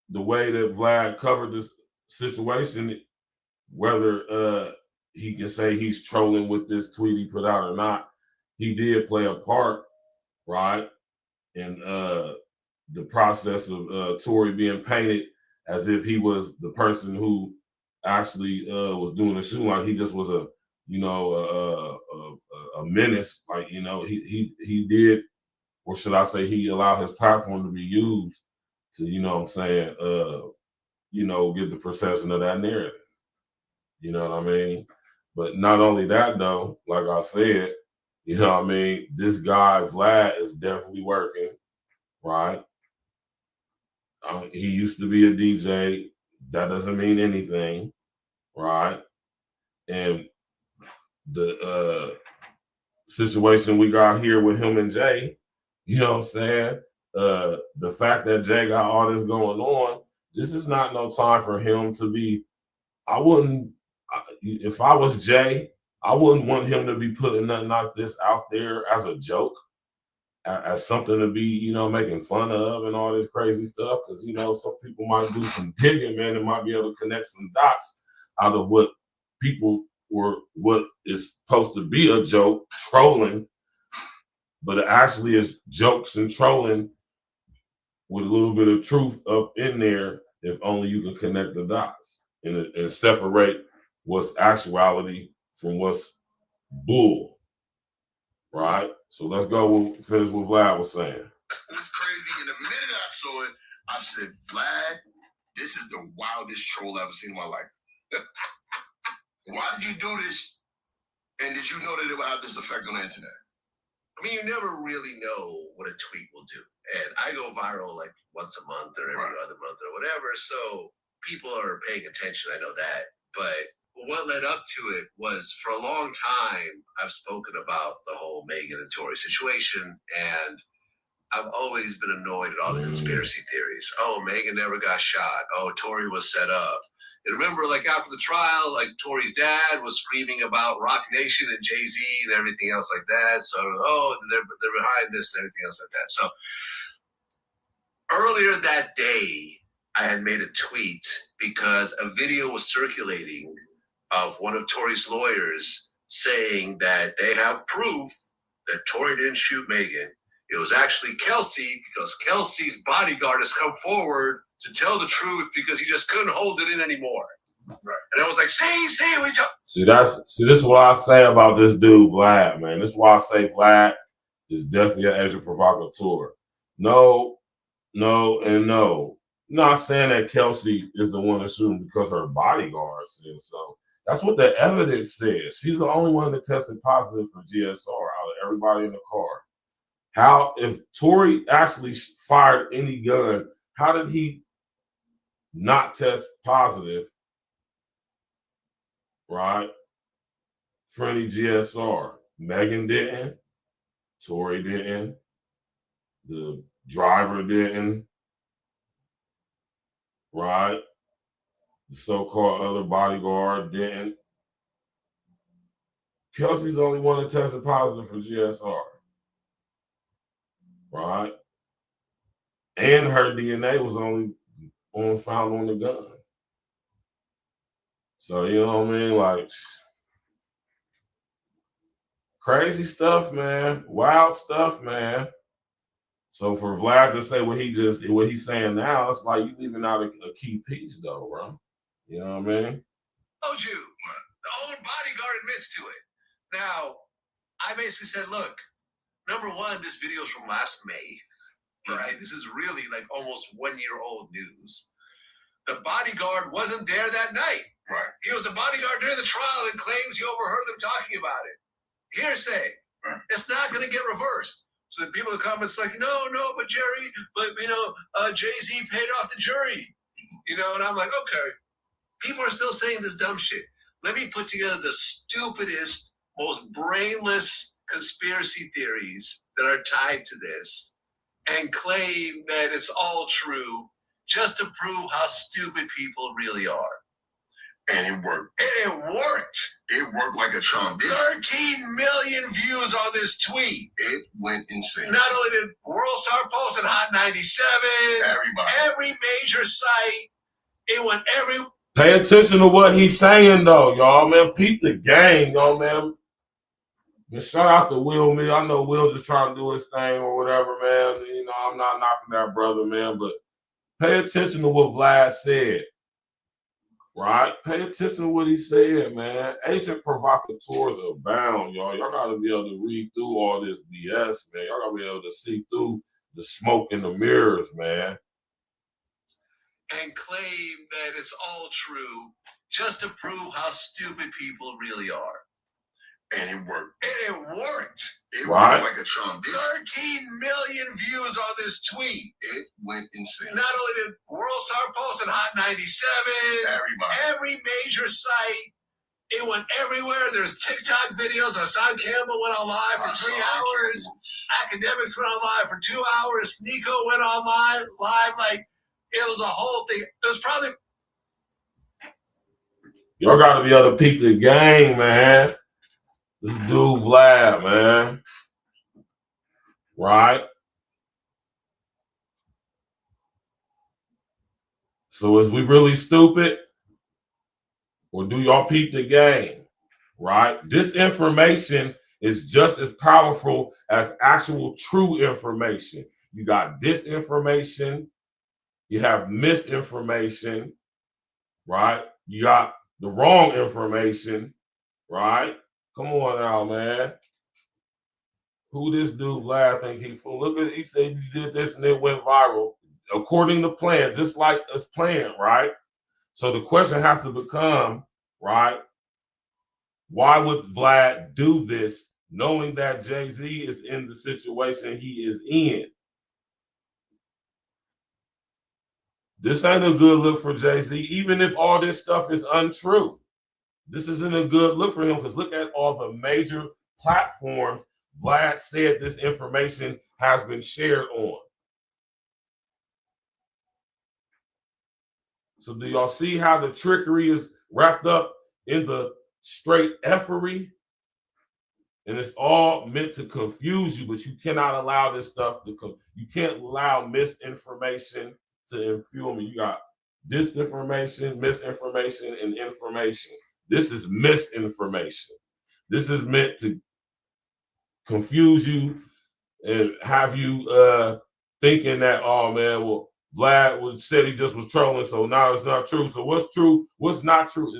the way that Vlad covered this situation, whether he can say he's trolling with this tweet he put out or not, he did play a part, right, in the process of Tory being painted as if he was the person who actually was doing the shooting, like he just was a menace. Like, you know, he did, or should I say, he allowed his platform to be used to, you know what I'm saying, get the perception of that narrative. You know what I mean? But not only that, though, like I said, you know what I mean, this guy, Vlad, is definitely working, right? He used to be a DJ. That doesn't mean anything, right? And the situation we got here with him and Jay, you know what I'm saying? The fact that Jay got all this going on, this is not no time for him to be, if I was Jay, I wouldn't want him to be putting nothing like this out there as a joke, as something to be, you know, making fun of and all this crazy stuff. Because, you know, some people might do some digging, man, and might be able to connect some dots out of what people were, what is supposed to be a joke, trolling, but it actually is jokes and trolling with a little bit of truth up in there, if only you can connect the dots and separate what's actuality from what's bull, right? So let's go finish what Vlad was saying. It was crazy. And the minute I saw it, I said, Vlad, this is the wildest troll I've ever seen in my life. Why did you do this And did you know that it would have this effect on the internet? I mean, you never really know what a tweet will do. And I go viral like once a month or every other month or whatever. So people are paying attention. I know that. But what led up to it was, for a long time, I've spoken about the whole Megan and Tory situation. And I've always been annoyed at all the conspiracy theories. Oh, Megan never got shot. Oh, Tory was set up. And remember, like after the trial, like Tory's dad was screaming about Rock Nation and Jay-Z and everything else like that. So, oh, they're behind this and everything else like that. So earlier that day, I had made a tweet because a video was circulating of one of Tory's lawyers saying that they have proof that Tory didn't shoot Megan. It was actually Kelsey, because Kelsey's bodyguard has come forward to tell the truth because he just couldn't hold it in anymore. Right. And I was like, See, this is what I say about this dude, Vlad, man. This is why I say Vlad is definitely an agent provocateur. No, and no. I'm not saying that Kelsey is the one that's shooting because her bodyguard says so. That's what the evidence says. She's the only one that tested positive for GSR out of everybody in the car. How, if Tory actually fired any gun, how did he not test positive, right, for any GSR? Megan didn't, Tory didn't, the driver didn't, right? The so-called other bodyguard didn't. Kelsey's the only one that tested positive for GSR. Right? And her DNA was only found on the gun. So, you know what I mean? Like, crazy stuff, man. Wild stuff, man. So for Vlad to say what he's saying now, it's like you leaving out a key piece, though, bro. You know what I mean? Told you. The old bodyguard admits to it. Now, I basically said, look, number one, this video is from last May, right? This is really like almost 1 year old news. The bodyguard wasn't there that night. Right. He was a bodyguard during the trial and claims he overheard them talking about it. Hearsay. Right. It's not going to get reversed. So the people in the comments like, no, but Jerry, Jay-Z paid off the jury. You know, and I'm like, okay. People are still saying this dumb shit. Let me put together the stupidest, most brainless conspiracy theories that are tied to this and claim that it's all true just to prove how stupid people really are. And it worked. And it worked. It worked like a charm. 13 million views on this tweet. It went insane. Not only did World Star Post and Hot 97, every major site, it went every. Pay attention to what he's saying, though, y'all, man. Peep the game, y'all, man. And shout out to Will, man. I know Will just trying to do his thing or whatever, man. You know, I'm not knocking that brother, man, but pay attention to what Vlad said, right? Pay attention to what he said, man. Agent provocateurs abound, y'all. Y'all got to be able to read through all this BS, man. Y'all got to be able to see through the smoke in the mirrors, man. And claim that it's all true just to prove how stupid people really are. And it worked. And it worked. It worked like a charm. 13 million views on this tweet. It went insane. Not only did World Star Post and Hot 97, every major site, it went everywhere. There's TikTok videos. Hassan Campbell went on live for 3 hours. Academics went on live for 2 hours. Sneeko went on live. Like, it was a whole thing. It was probably. Y'all got to be able to peep the game, man. This dude Vlad, man. Right? So is we really stupid? Or do y'all peep the game? Right? Disinformation is just as powerful as actual true information. You got disinformation. You have misinformation. Right? You got the wrong information. Right? Come on now, man. Who this dude Vlad think he fool? Look at, he said he did this and it went viral. According to plan, just like it's planned, right? So the question has to become, right? Why would Vlad do this knowing that Jay-Z is in the situation he is in? This ain't a good look for Jay-Z, even if all this stuff is untrue. This isn't a good look for him because look at all the major platforms Vlad said this information has been shared on. So do y'all see how the trickery is wrapped up in the straight effery? And it's all meant to confuse you, but you cannot allow this stuff to come. You can't allow misinformation to infuse me. You got disinformation, misinformation, and information. This is misinformation. This is meant to confuse you and have you thinking that, oh man, well, Vlad said he just was trolling, so now it's not true. So what's true? What's not true?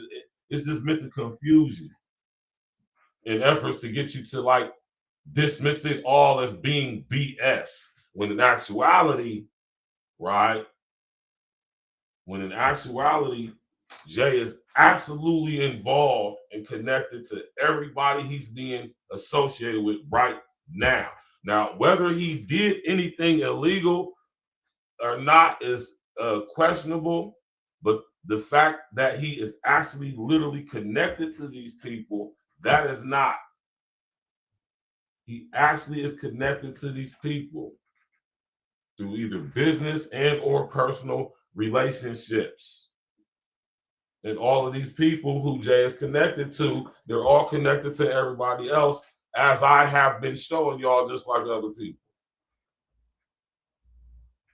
It's just meant to confuse you in efforts to get you to like dismiss it all as being BS. When in actuality, right? When in actuality, Jay is absolutely involved and connected to everybody he's being associated with right now. Now, whether he did anything illegal or not is questionable, but the fact that he is actually literally connected to these people, that is not. He actually is connected to these people through either business and or personal relationships. And all of these people who Jay is connected to, they're all connected to everybody else, as I have been showing y'all, just like other people.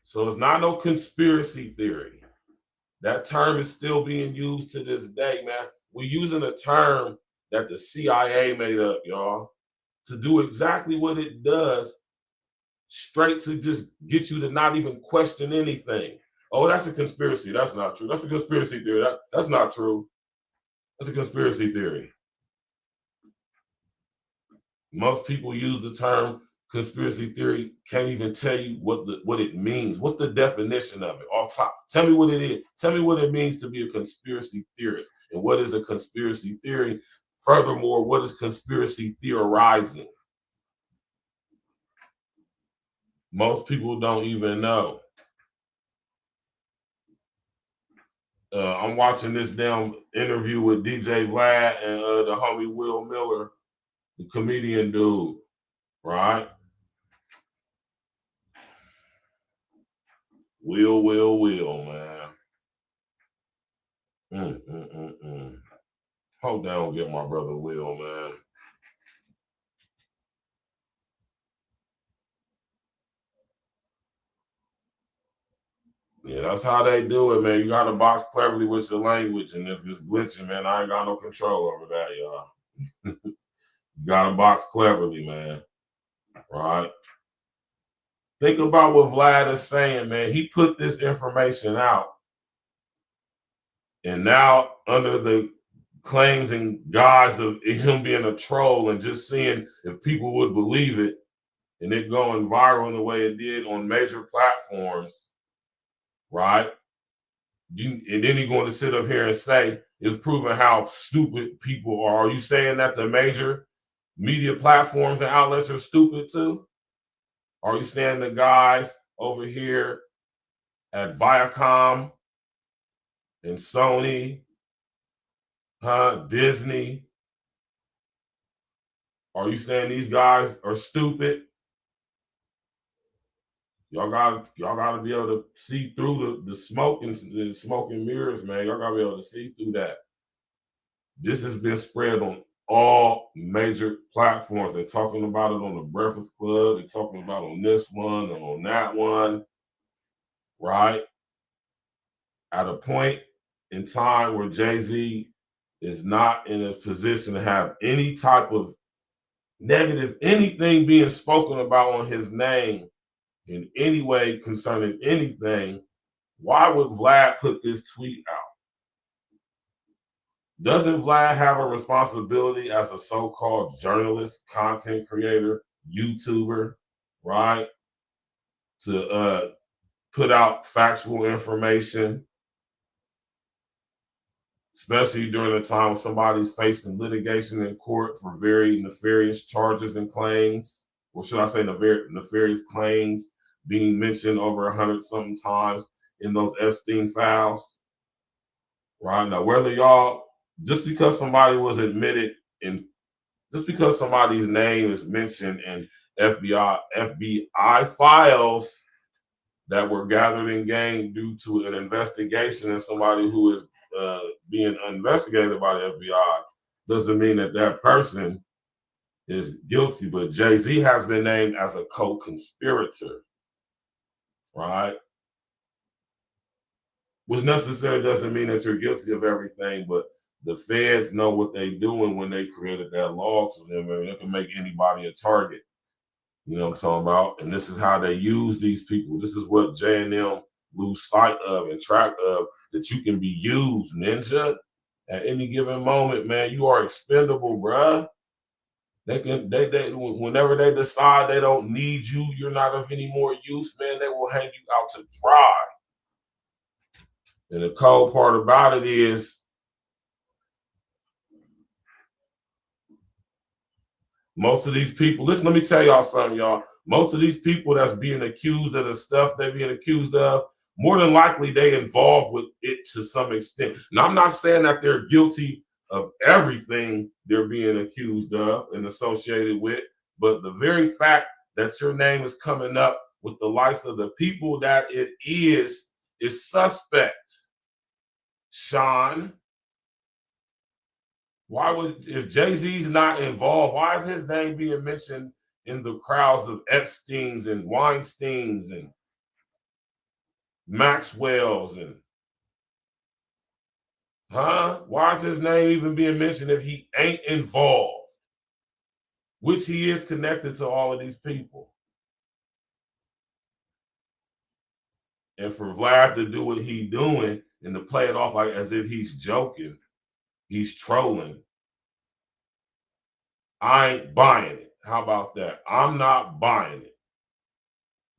So it's not no conspiracy theory. That term is still being used to this day, man. We're using a term that the CIA made up, y'all, to do exactly what it does, straight to just get you to not even question anything. Oh, that's a conspiracy. That's not true. That's a conspiracy theory. That's not true. That's a conspiracy theory. Most people use the term conspiracy theory, can't even tell you what it means. What's the definition of it off top? Tell me what it is. Tell me what it means to be a conspiracy theorist. And what is a conspiracy theory? Furthermore, what is conspiracy theorizing? Most people don't even know. I'm watching this damn interview with DJ Vlad and the homie Will Miller, the comedian dude, right? Will, man. Hope they don't get my brother Will, man. Yeah, that's how they do it, man. You got to box cleverly with your language, and if it's glitching, man, I ain't got no control over that, y'all. You got to box cleverly, man. Right? Think about what Vlad is saying, man. He put this information out, and now under the claims and guise of him being a troll and just seeing if people would believe it, and it going viral in the way it did on major platforms, right? And then he's going to sit up here and say it's proving how stupid people are. Are you saying that the major media platforms and outlets are stupid too? Are you saying the guys over here at Viacom and Sony, Disney, are you saying these guys are stupid? Y'all gotta be able to see through the smoke and the smoke and mirrors, man. Y'all gotta be able to see through that. This has been spread on all major platforms. They're talking about it on the Breakfast Club. They're talking about it on this one and on that one, right? At a point in time where Jay-Z is not in a position to have any type of negative, anything being spoken about on his name in any way concerning anything, why would Vlad put this tweet out? Doesn't Vlad have a responsibility as a so-called journalist, content creator, YouTuber, right? To put out factual information, especially during the time when somebody's facing litigation in court for very nefarious charges and claims, or should I say nefarious claims being mentioned over 100-something times in those Epstein files. Right now, whether y'all, just because somebody was admitted in, just because somebody's name is mentioned in FBI files that were gathered and gained due to an investigation and somebody who is being investigated by the FBI, doesn't mean that that person is guilty. But Jay-Z has been named as a co-conspirator, right? Which necessarily doesn't mean that you're guilty of everything, but the feds know what they're doing when they created that law to them, and they can make anybody a target. You know what I'm talking about? And this is how they use these people. This is what J&M lose sight of and track of, that you can be used, ninja, at any given moment, man. You are expendable, bruh. They whenever they decide they don't need you, you're not of any more use, man, they will hang you out to dry. And the cold part about it is, most of these people, listen, let me tell y'all something, y'all. Most of these people that's being accused of the stuff they're being accused of, more than likely they involved with it to some extent. Now, I'm not saying that they're guilty of everything they're being accused of and associated with, but the very fact that your name is coming up with the likes of the people that it is suspect. Sean, why would, if Jay-Z's not involved, why is his name being mentioned in the crowds of Epsteins and Weinsteins and Maxwell's and why is his name even being mentioned if he ain't involved? Which he is connected to all of these people. And for Vlad to do what he's doing and to play it off like as if he's joking, he's trolling, I ain't buying it. How about that? I'm not buying it.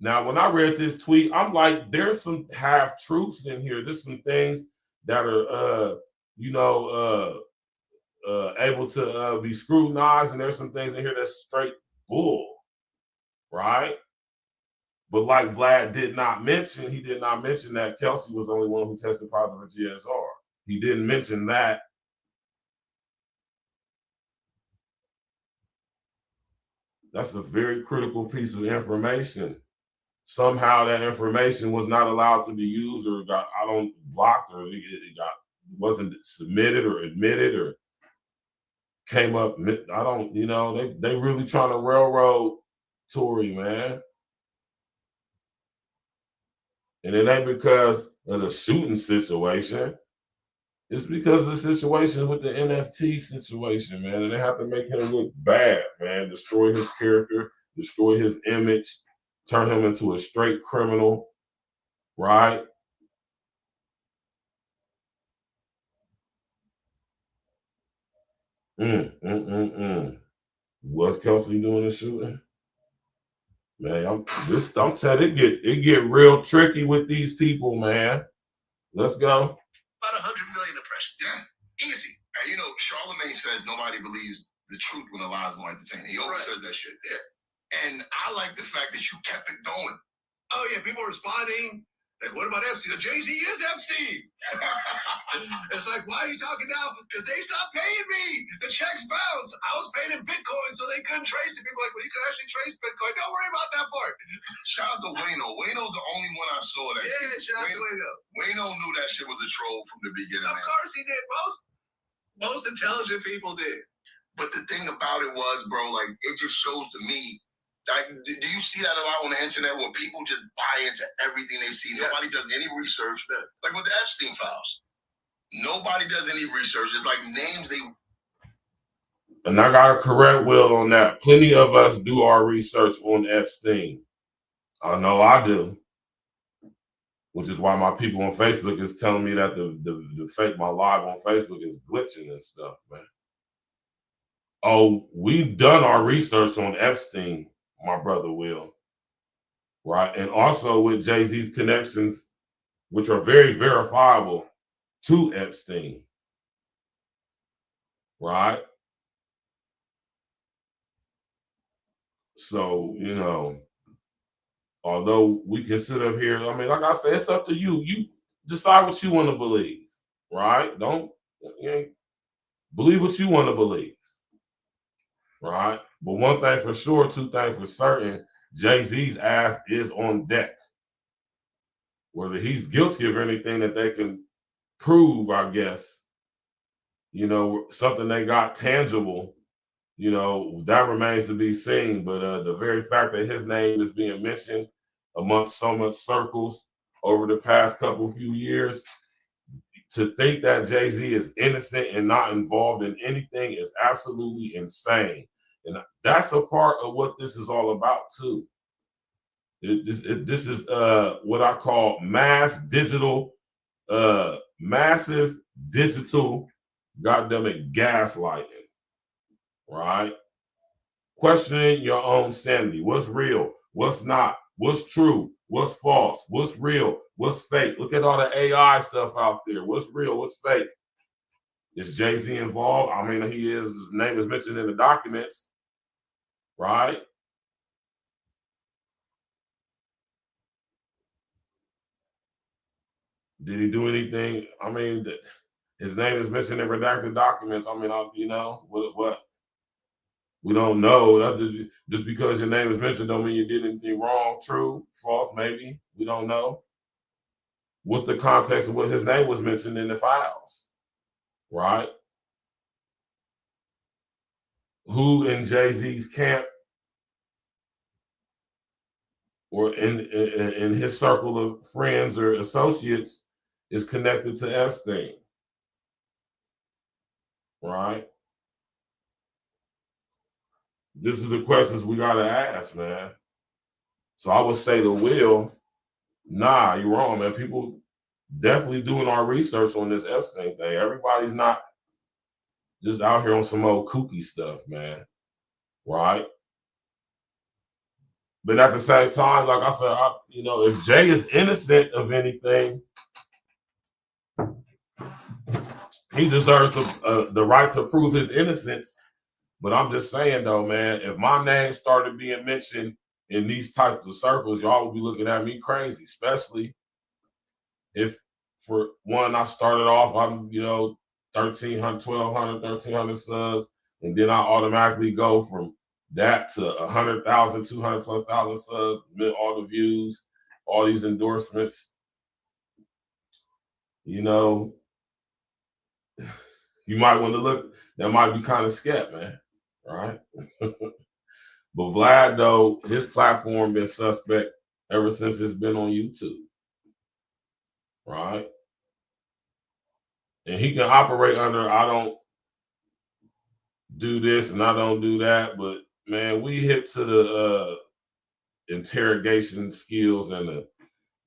Now, when I read this tweet, I'm like, there's some half truths in here. There's some things that are, able to be scrutinized, and there's some things in here that's straight bull, right? But like Vlad did not mention, he did not mention that Kelsey was the only one who tested positive for GSR. He didn't mention that. That's a very critical piece of information. Somehow that information was not allowed to be used, or got, blocked, or it wasn't submitted or admitted or came up. They really trying to railroad Tory, man. And it ain't because of the shooting situation. It's because of the situation with the NFT situation, man. And they have to make him look bad, man. Destroy his character, destroy his image, turn him into a straight criminal, right? Was Kelsey doing the shooting? Man, I'm telling you, it get real tricky with these people, man. Let's go. About 100 million impressions. Yeah, easy. And Charlemagne says nobody believes the truth when a lie is more entertaining. He always says that shit. Yeah. And I like the fact that you kept it going. Oh yeah, people are responding. Like, what about Epstein? Jay-Z is Epstein. It's like, why are you talking now? Because they stopped paying me. The checks bounced. I was paying in Bitcoin, so they couldn't trace it. People are like, well, you can actually trace Bitcoin. Don't worry about that part. Shout out to Wayno. Wayno's the only one I saw that. Yeah, shout out to Wayno. Wayno knew that shit was a troll from the beginning. Of course he did. Most intelligent people did. But the thing about it was, bro, like, it just shows to me, like, do you see that a lot on the internet where people just buy into everything they see? Yes. Nobody does any research. Like with the Epstein files. Nobody does any research. It's like names they... And I got to correct Will on that. Plenty of us do our research on Epstein. I know I do. Which is why my people on Facebook is telling me that the fake, my live on Facebook is glitching and stuff, man. Oh, we've done our research on Epstein, my brother Will, right? And also with Jay-Z's connections, which are very verifiable to Epstein. right? So, you know, although we can sit up here, I mean, like I said, it's up to you. You decide what you want to believe, right? Don't believe what you want to believe, right? But one thing for sure, two things for certain, Jay-Z's ass is on deck. Whether he's guilty of anything that they can prove, I guess, you know, something they got tangible, you know, that remains to be seen. But the very fact that his name is being mentioned amongst so much circles over the past few years, to think that Jay-Z is innocent and not involved in anything is absolutely insane. And that's a part of what this is all about too. This is what I call massive digital, goddammit, gaslighting, right? Questioning your own sanity. What's real? What's not? What's true? What's false? What's real? What's fake? Look at all the AI stuff out there. What's real? What's fake? Is Jay-Z involved? I mean, he is. His name is mentioned in the documents, right? Did he do anything? I mean, his name is mentioned in redacted documents. I mean, you know, what? We don't know. Just because your name is mentioned don't mean you did anything wrong, true, false, maybe. We don't know. What's the context of what his name was mentioned in the files, right? Who in Jay-Z's camp or in his circle of friends or associates is connected to Epstein, right? This is the questions we gotta ask, man. So I would say to Will, nah, you're wrong, man. People definitely doing our research on this Epstein thing. Everybody's not just out here on some old kooky stuff, man, right? But at the same time, like I said, you know, if Jay is innocent of anything, he deserves the right to prove his innocence. But I'm just saying, though, man, if my name started being mentioned in these types of circles, y'all would be looking at me crazy, especially if, for one, I started off, I'm, you know, 1,300, 1,200, 1,300 subs, and then I automatically go from that to 100,000, 200 plus thousand subs, all the views, all these endorsements. You know, you might want to look, that might be kind of scared, man, right? But Vlad, though, his platform been suspect ever since it's been on YouTube, right? And he can operate under, I don't do this and I don't do that, but man, we hit to the interrogation skills and the,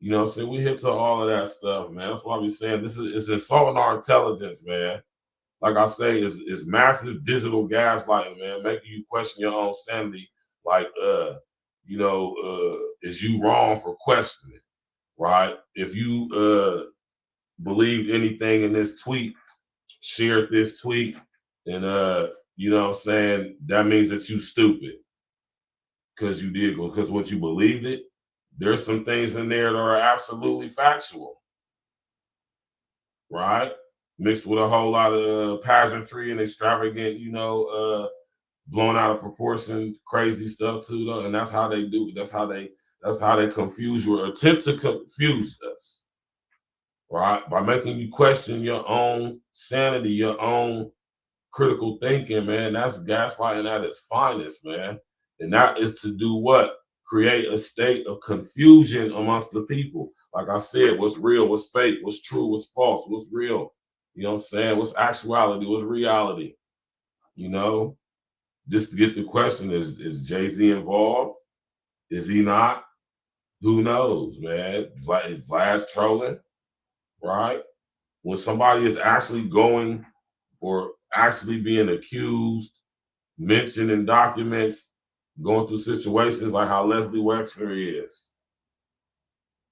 you know what I'm saying, we hit to all of that stuff, man. That's why we're saying this is insulting our intelligence, man. Like I say, it's massive digital gaslighting, man, making you question your own sanity. Like, you know, is you wrong for questioning, right? If you believed anything in this tweet, shared this tweet, and you know what I'm saying, that means that you stupid because you did, because what you believed it. There's some things in there that are absolutely factual, right? Mixed with a whole lot of pageantry and extravagant, you know, blown out of proportion, crazy stuff too, though. And that's how they do it. That's how they confuse you or attempt to confuse us, right? By making you question your own sanity, your own critical thinking, man. That's gaslighting at its finest, man. And that is to do what? Create a state of confusion amongst the people. Like I said, what's real, what's fake, what's true, what's false, what's real. You know what I'm saying? What's actuality, what's reality? You know? Just to get the question, is Jay-Z involved? Is he not? Who knows, man? Is Vlad's trolling, right? When somebody is actually going or actually being accused, mentioned in documents, going through situations like how Leslie Wexner is,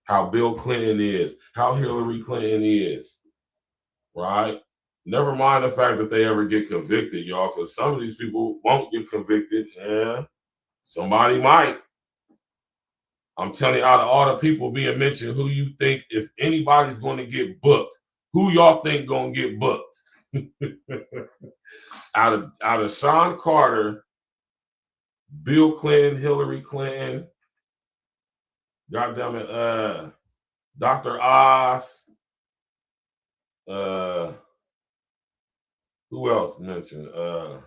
how Bill Clinton is, how Hillary Clinton is, right? Never mind the fact that they ever get convicted, y'all, because some of these people won't get convicted. Yeah, somebody might. I'm telling you, out of all the people being mentioned, who you think, if anybody's going to get booked, who y'all think going to get booked? out of Sean Carter, Bill Clinton, Hillary Clinton, goddamn it, Dr. Oz, who else mentioned? I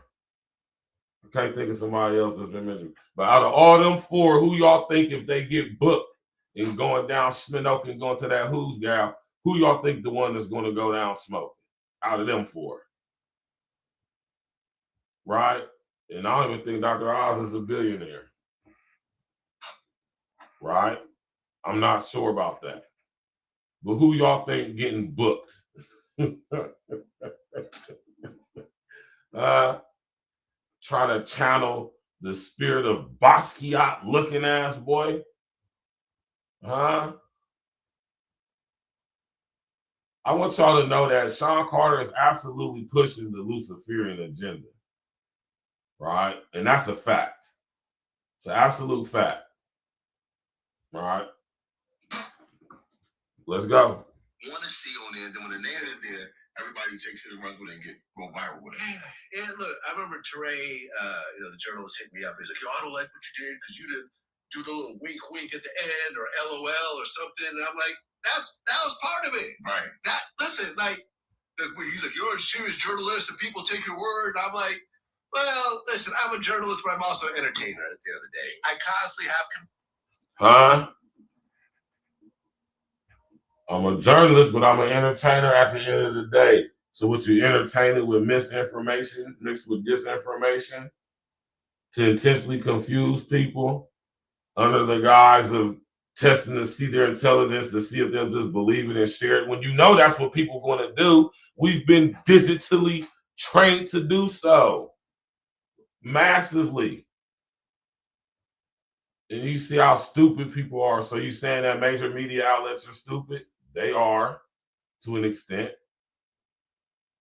can't think of somebody else that's been mentioned. But out of all them four, who y'all think if they get booked and going down smoking and going to that Who's gal, who y'all think the one that's going to go down smoking out of them four? Right? And I don't even think Dr. Oz is a billionaire. Right? I'm not sure about that. But who y'all think getting booked? Try to channel the spirit of Basquiat looking ass boy. I want y'all to know that Sean Carter is absolutely pushing the Luciferian agenda. Right? And that's a fact. It's an absolute fact. All right. Let's go. Want to see on there, then when the narrative is there, everybody takes it and runs with it and go viral with it. Yeah, look, I remember Teray, the journalist hit me up. He's like, yo, I don't like what you did because you didn't do the little wink at the end or LOL or something. And I'm like, that was part of it. Right. Listen, like, he's like, you're a serious journalist and people take your word. And I'm like, well, listen, I'm a journalist, but I'm also an entertainer at the end of the day. I constantly have... I'm a journalist, but I'm an entertainer at the end of the day. So what you entertaining with misinformation mixed with disinformation to intentionally confuse people under the guise of testing to see their intelligence, to see if they'll just believe it and share it. When you know that's what people are going to do, we've been digitally trained to do so massively. And you see how stupid people are. So you saying that major media outlets are stupid? They are, to an extent,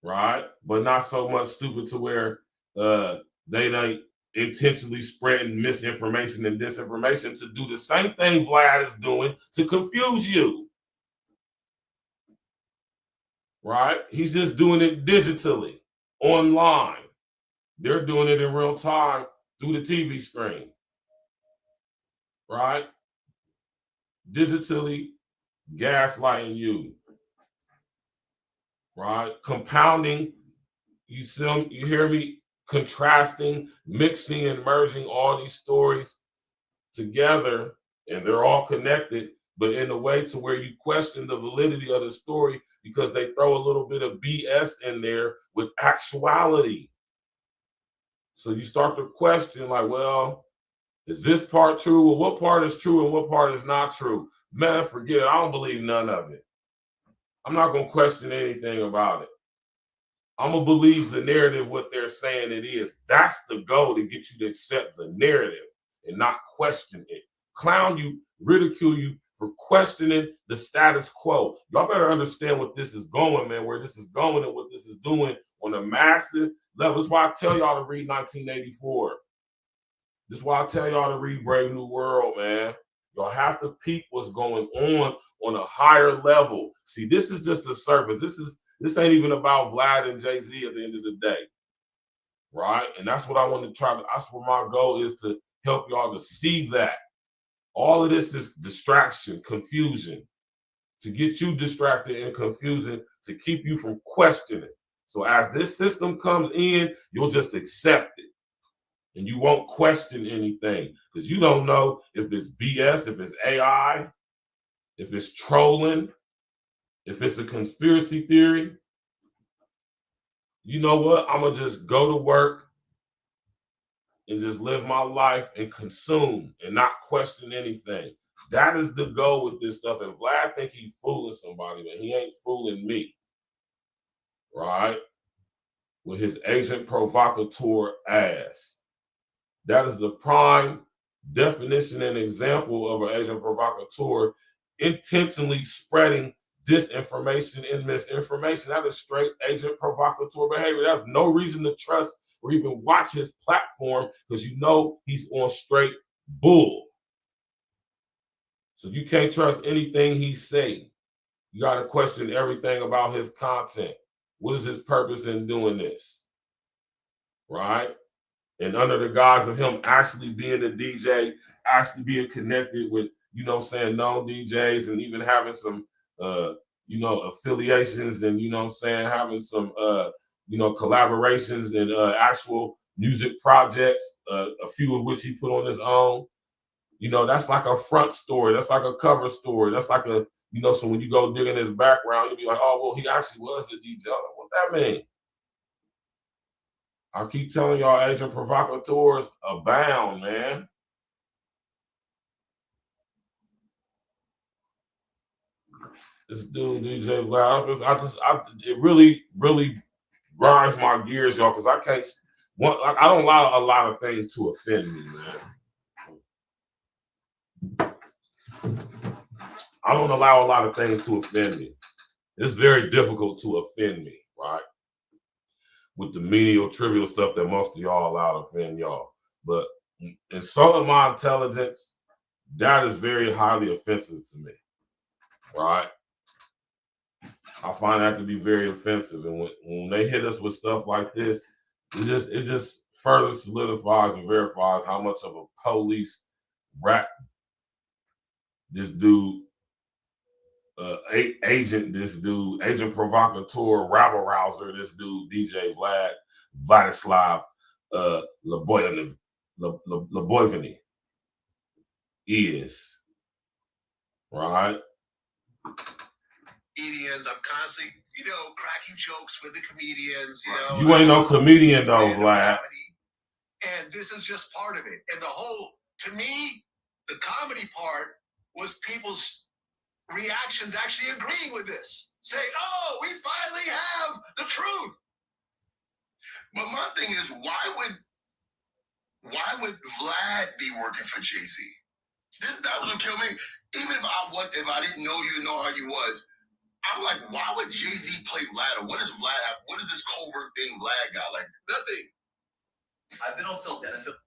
right? But not so much stupid to where they don't intentionally spreading misinformation and disinformation to do the same thing Vlad is doing to confuse you, right? He's just doing it digitally, online. They're doing it in real time through the TV screen, right? Digitally gaslighting you, right? Compounding, you hear me? Contrasting, mixing and merging all these stories together, and they're all connected, but in a way to where you question the validity of the story because they throw a little bit of BS in there with actuality. So you start to question, like, well, is this part true? Well, what part is true and what part is not true? Man, forget it. I don't believe none of it. I'm not going to question anything about it. I'm going to believe the narrative, what they're saying it is. That's the goal, to get you to accept the narrative and not question it. Clown you, ridicule you for questioning the status quo. Y'all better understand what this is going, man, where this is going and what this is doing on a massive level. That's why I tell y'all to read 1984. This is why I tell y'all to read Brave New World, man. Y'all have to peep what's going on a higher level. See, this is just the surface. This ain't even about Vlad and Jay-Z at the end of the day, right? And that's what I want to try to, that's what my goal is, to help y'all to see that. All of this is distraction, confusion, to get you distracted and confusing, to keep you from questioning. So as this system comes in, you'll just accept it. And you won't question anything because you don't know if it's BS, if it's AI, if it's trolling, if it's a conspiracy theory. You know what? I'm going to just go to work and just live my life and consume and not question anything. That is the goal with this stuff. And Vlad think he's fooling somebody, but he ain't fooling me, right? With his agent provocateur ass. That is the prime definition and example of an agent provocateur intentionally spreading disinformation and misinformation. That is straight agent provocateur behavior. There's no reason to trust or even watch his platform because you know he's on straight bull. So you can't trust anything he's saying. You got to question everything about his content. What is his purpose in doing this? Right? And under the guise of him actually being a DJ, actually being connected with, you know what I'm saying, known DJs and even having some, you know, affiliations and, you know what I'm saying, having some, you know, collaborations and actual music projects, a few of which he put on his own. You know, that's like a front story. That's like a cover story. That's like a, you know, so when you go dig in his background, you'll be like, oh, well, he actually was a DJ. What that mean? I keep telling y'all, agent provocateurs abound, man. This dude, DJ Vlad, it really, really grinds my gears, y'all, because I can't, I don't allow a lot of things to offend me, man. I don't allow a lot of things to offend me. It's very difficult to offend me, right? With the menial, trivial stuff that most of y'all allow to offend y'all. But insulting my intelligence, that is very highly offensive to me, right? I find that to be very offensive. And when they hit us with stuff like this, it just further solidifies and verifies how much of a police rat this dude, agent provocateur, rabble rouser, this dude, DJ Vladislav Leboyvany is, right? Comedians, I'm constantly, you know, cracking jokes with the comedians, you know. You ain't no comedian though, Vlad. And this is just part of it. And the whole, to me, the comedy part was people's reactions actually agreeing with this. Say, oh, we finally have the truth. But my thing is, why would Vlad be working for Jay-Z? That was what killed me. Even if I didn't know you, know how you was, I'm like, why would Jay-Z play Vlad? Or what does Vlad have? What is this covert thing Vlad got? Like, nothing. I've been on sildenafil.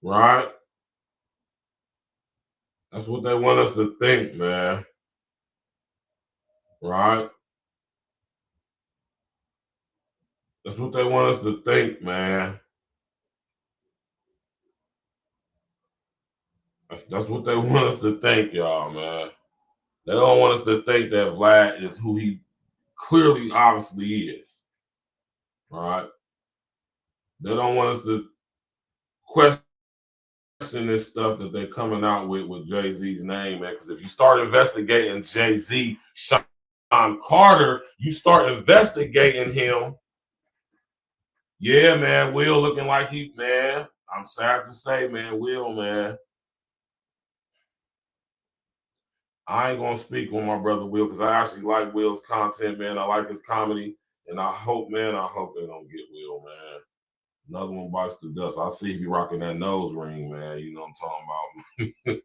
Right. That's what they want us to think, man. Right? That's what they want us to think, man. That's what they want us to think, y'all, man. They don't want us to think that Vlad is who he clearly, obviously is. Right? They don't want us to question this stuff that they're coming out with Jay-Z's name, man. Because if you start investigating Jay-Z, Sean Carter, you start investigating him. Yeah, man, Will looking like man. I'm sad to say, man, Will, man. I ain't gonna speak on my brother Will because I actually like Will's content, man. I like his comedy, and I hope they don't get Will, man. Another one bites the dust. I see he be rocking that nose ring, man. You know what I'm talking about.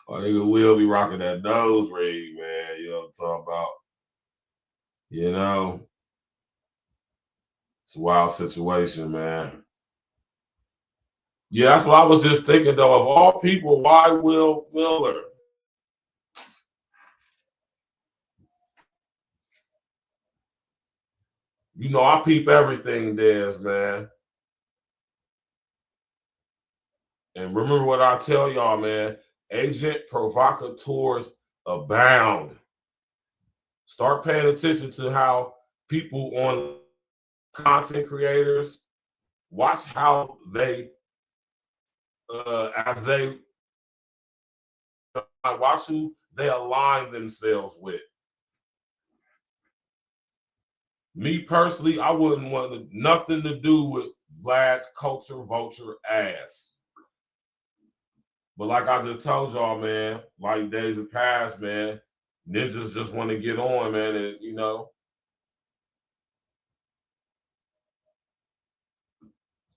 My nigga Will be rocking that nose ring, man. You know what I'm talking about. You know, it's a wild situation, man. Yeah, that's what I was just thinking, though. Of all people, why Will Miller? You know, I peep everything, Dez, man. And remember what I tell y'all, man. Agent provocateurs abound. Start paying attention to how people on content creators watch how they, watch who they align themselves with. Me personally, I wouldn't want nothing to do with Vlad's culture vulture ass. But like I just told y'all, man, like days have passed, man. Ninjas just want to get on, man, and you know.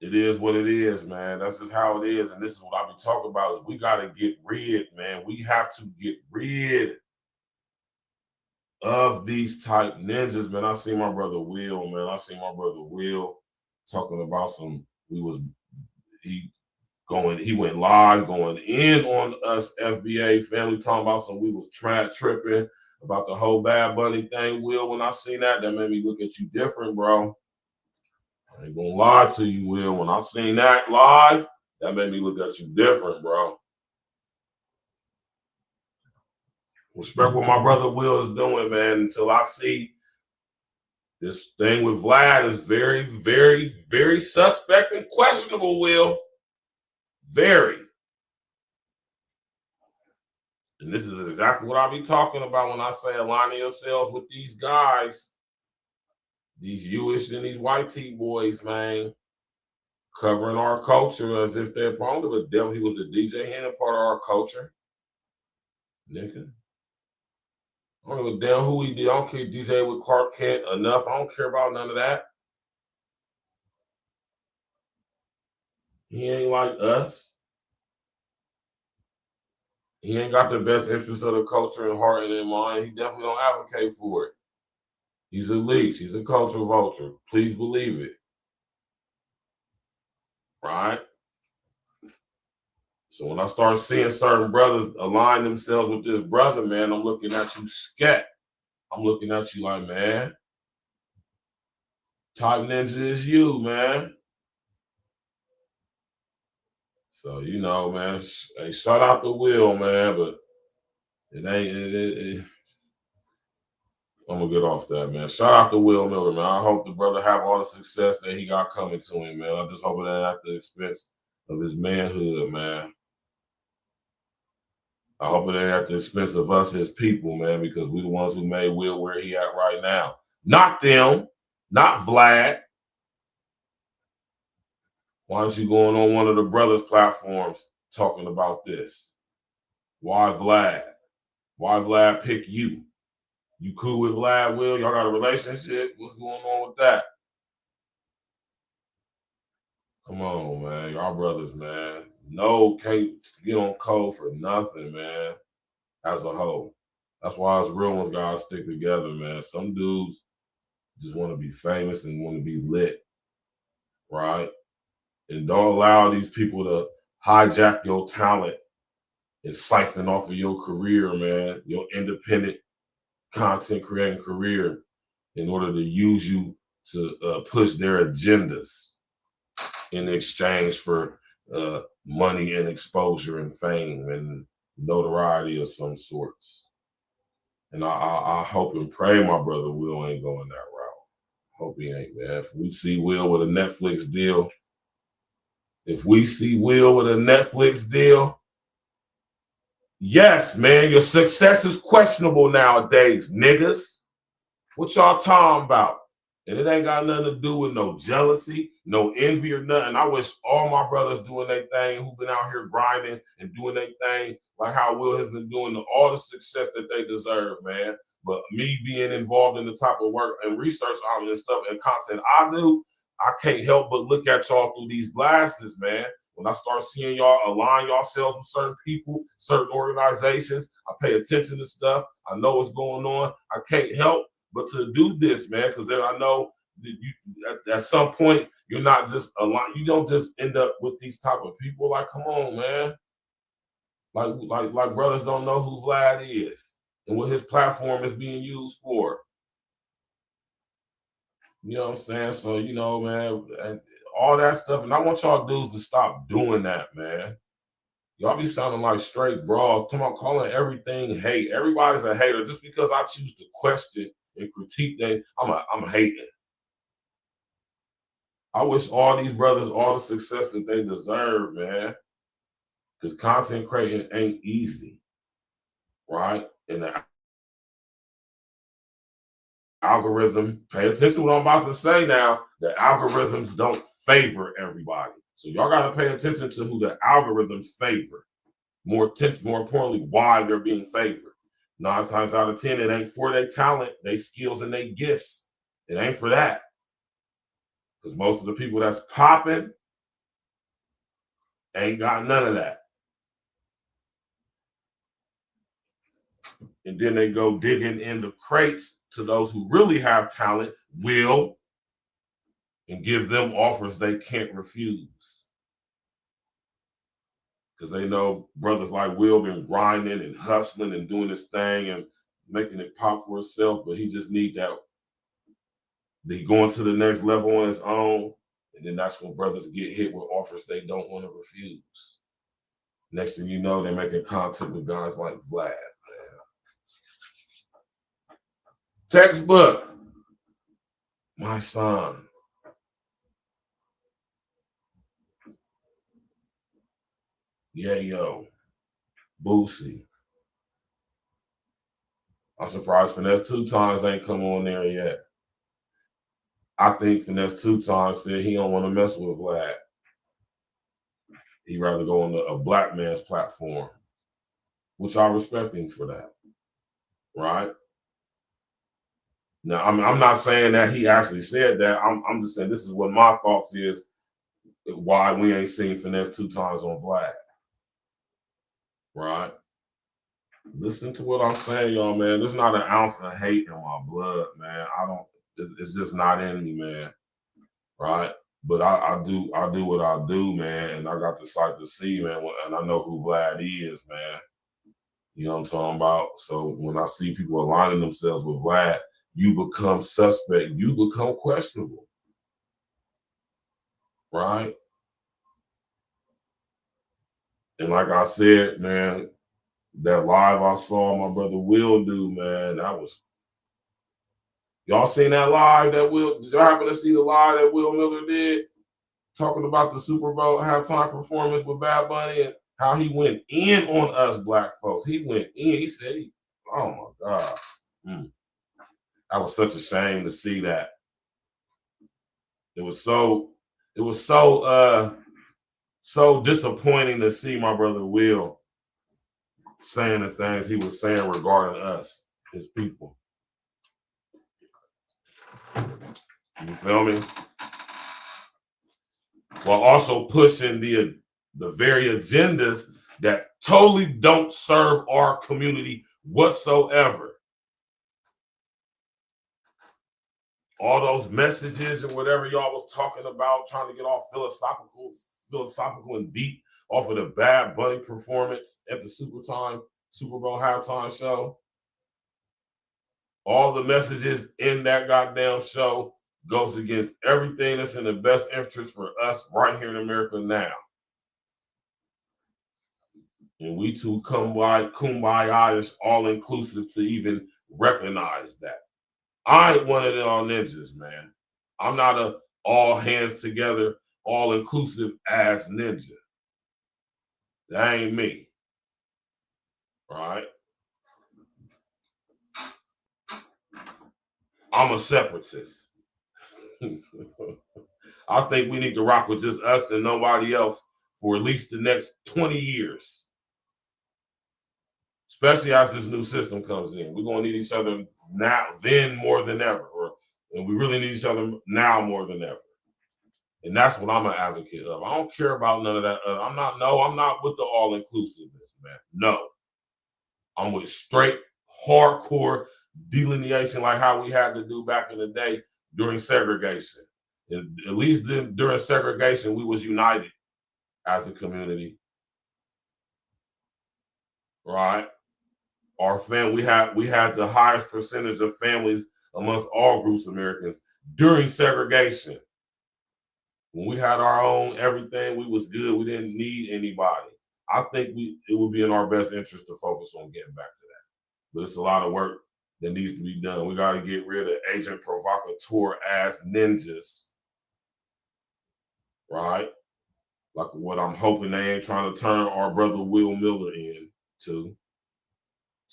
It is what it is, man. That's just how it is. And this is what I be talking about is we got to get rid, man. We have to get rid of these type ninjas, man. I see my brother Will, man. I see my brother Will talking about he went live, going in on us FBA family, talking about we was tripping about the whole Bad Bunny thing. Will, when I seen that made me look at you different, bro. I ain't gonna lie to you, Will. When I seen that live, that made me look at you different, bro. Respect what my brother Will is doing, man, until I see this thing with Vlad is very, very, very suspect and questionable, Will. Very. And this is exactly what I be talking about when I say aligning yourselves with these guys, these Jewish and these white T boys, man, covering our culture as if they're part of a devil. He was a DJ and a part of our culture. Nigga. I don't give a damn who he did. I don't care DJ with Clark Kent enough. I don't care about none of that. He ain't like us. He ain't got the best interest of the culture in heart and in mind. He definitely don't advocate for it. He's a leech. He's a cultural vulture. Please believe it. Right? So when I start seeing certain brothers align themselves with this brother, man, I'm looking at you scat. I'm looking at you like, man, type ninja is you, man. So, you know, man, hey, shout out to Will, man, but it ain't, I'm gonna get off that, man. Shout out to Will Miller, man. I hope the brother have all the success that he got coming to him, man. I just hope it ain't at the expense of his manhood, man. I hope it ain't at the expense of us, his people, man, because we the ones who made Will where he at right now. Not them, not Vlad. Why don't you going on one of the brothers' platforms talking about this? Why Vlad? Why Vlad pick you? You cool with Vlad, Will? Y'all got a relationship? What's going on with that? Come on, man. Y'all brothers, man. No, can't get on code for nothing, man, as a whole. That's why us real ones gotta stick together, man. Some dudes just want to be famous and want to be lit, right? And don't allow these people to hijack your talent and siphon off of your career, man, your independent content creating career in order to use you to push their agendas in exchange for money and exposure and fame and notoriety of some sorts. And I hope and pray my brother Will ain't going that route. Hope he ain't, man. If we see Will with a Netflix deal, yes, man, your success is questionable nowadays, niggas. What y'all talking about? And it ain't got nothing to do with no jealousy, no envy or nothing. I wish all my brothers doing their thing, who've been out here grinding and doing their thing, like how Will has been doing, all the success that they deserve, man. But me being involved in the type of work and research and stuff and content I do, I can't help but look at y'all through these glasses, man. When I start seeing y'all align yourselves with certain people, certain organizations, I pay attention to stuff. I know what's going on. I can't help but to do this, man, because then I know that you, at some point, you're not just aligned. You don't just end up with these type of people. Like, come on, man. Like brothers don't know who Vlad is and what his platform is being used for. You know what I'm saying? So, you know, man, and all that stuff. And I want y'all dudes to stop doing that, man. Y'all be sounding like straight bras. Talking about calling everything hate. Everybody's a hater. Just because I choose to question and critique that, I'm hating. I wish all these brothers all the success that they deserve, man. Because content creating ain't easy, right? And the algorithm, pay attention to what I'm about to say now, the algorithms don't favor everybody. So y'all got to pay attention to who the algorithms favor. More importantly, why they're being favored. 9 times out of 10, it ain't for their talent, their skills, and their gifts. It ain't for that. Because most of the people that's popping Ain't got none of that. And then they go digging in the crates to those who really have talent, will, and give them offers they can't refuse. Because they know brothers like Will been grinding and hustling and doing this thing and making it pop for himself, but he just need that. They going to the next level on his own, and then that's when brothers get hit with offers they don't want to refuse. Next thing you know, they're making content with guys like Vlad. Man. Textbook. My son. Yeah, yo. Boosie. I'm surprised Finesse 2 Times ain't come on there yet. I think Finesse 2 Times said he don't want to mess with Vlad. He'd rather go on a black man's platform, which I respect him for that. Right? Now, I'm not saying that he actually said that. I'm just saying this is what my thoughts is why we ain't seen Finesse 2 Times on Vlad. Right? Listen to what I'm saying, y'all, man. There's not an ounce of hate in my blood, man. It's just not in me, man. Right? But I do what I do, man, and I got the sight to see, man, and I know who Vlad is, man. You know what I'm talking about? So when I see people aligning themselves with Vlad, you become suspect. You become questionable. Right? And like I said, man, that live I saw my brother Will do, man, that was... Y'all seen that live that Will... Did y'all happen to see the live that Will Miller did? Talking about the Super Bowl halftime performance with Bad Bunny and how he went in on us black folks. He went in. He said, oh my God. That was such a shame to see that. It was so disappointing to see my brother Will saying the things he was saying regarding us, his people. You feel me? While also pushing the very agendas that totally don't serve our community whatsoever. All those messages and whatever y'all was talking about, trying to get all philosophical and deep off of the Bad Bunny performance at the Super Bowl halftime show. All the messages in that goddamn show goes against everything that's in the best interest for us right here in America now. And we too kumbaya-ish, all-inclusive to even recognize that. I ain't one of them ninjas, man. I'm not a all hands together, all-inclusive ass ninja. That ain't me. Right? I'm a separatist. I think we need to rock with just us and nobody else for at least the next 20 years. Especially as this new system comes in. We're going to need each other now, then more than ever. And we really need each other now more than ever. And that's what I'm an advocate of. I don't care about none of that. I'm not with the all-inclusiveness, man. No. I'm with straight, hardcore delineation like how we had to do back in the day during segregation. And at least during segregation, we was united as a community. Right? Our family, we had the highest percentage of families amongst all groups of Americans during segregation. When we had our own everything, we was good. We didn't need anybody. I think it would be in our best interest to focus on getting back to that. But it's a lot of work that needs to be done. We got to get rid of agent provocateur ass ninjas. Right? Like what I'm hoping they ain't trying to turn our brother Will Miller into.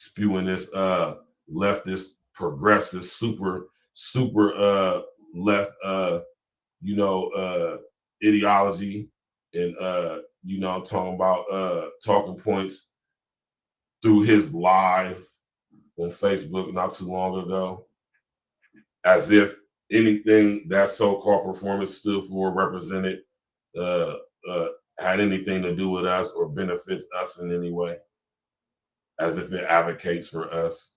Spewing this leftist, progressive, super left ideology and I'm talking about talking points through his live on Facebook not too long ago, as if anything that so-called performance stood for represented had anything to do with us or benefits us in any way, as if it advocates for us.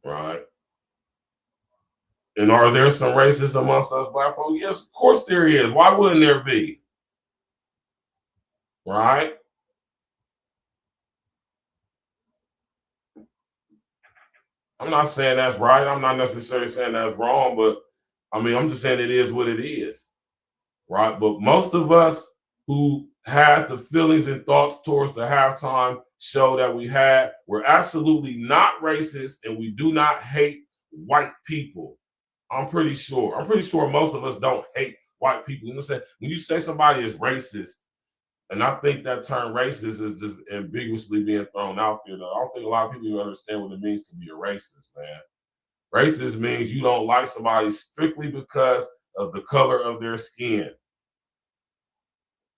Right? And are there some racists amongst us black folks? Yes, of course there is. Why wouldn't there be? Right? I'm not saying that's right. I'm not necessarily saying that's wrong, but I mean, I'm just saying it is what it is. Right? But most of us who had the feelings and thoughts towards the halftime show that we had, we're absolutely not racist, and we do not hate white people. I'm pretty sure most of us don't hate white people. You know what I'm saying? When you say somebody is racist, and I think that term racist is just ambiguously being thrown out there. Though. I don't think a lot of people even understand what it means to be a racist, man. Racist means you don't like somebody strictly because of the color of their skin.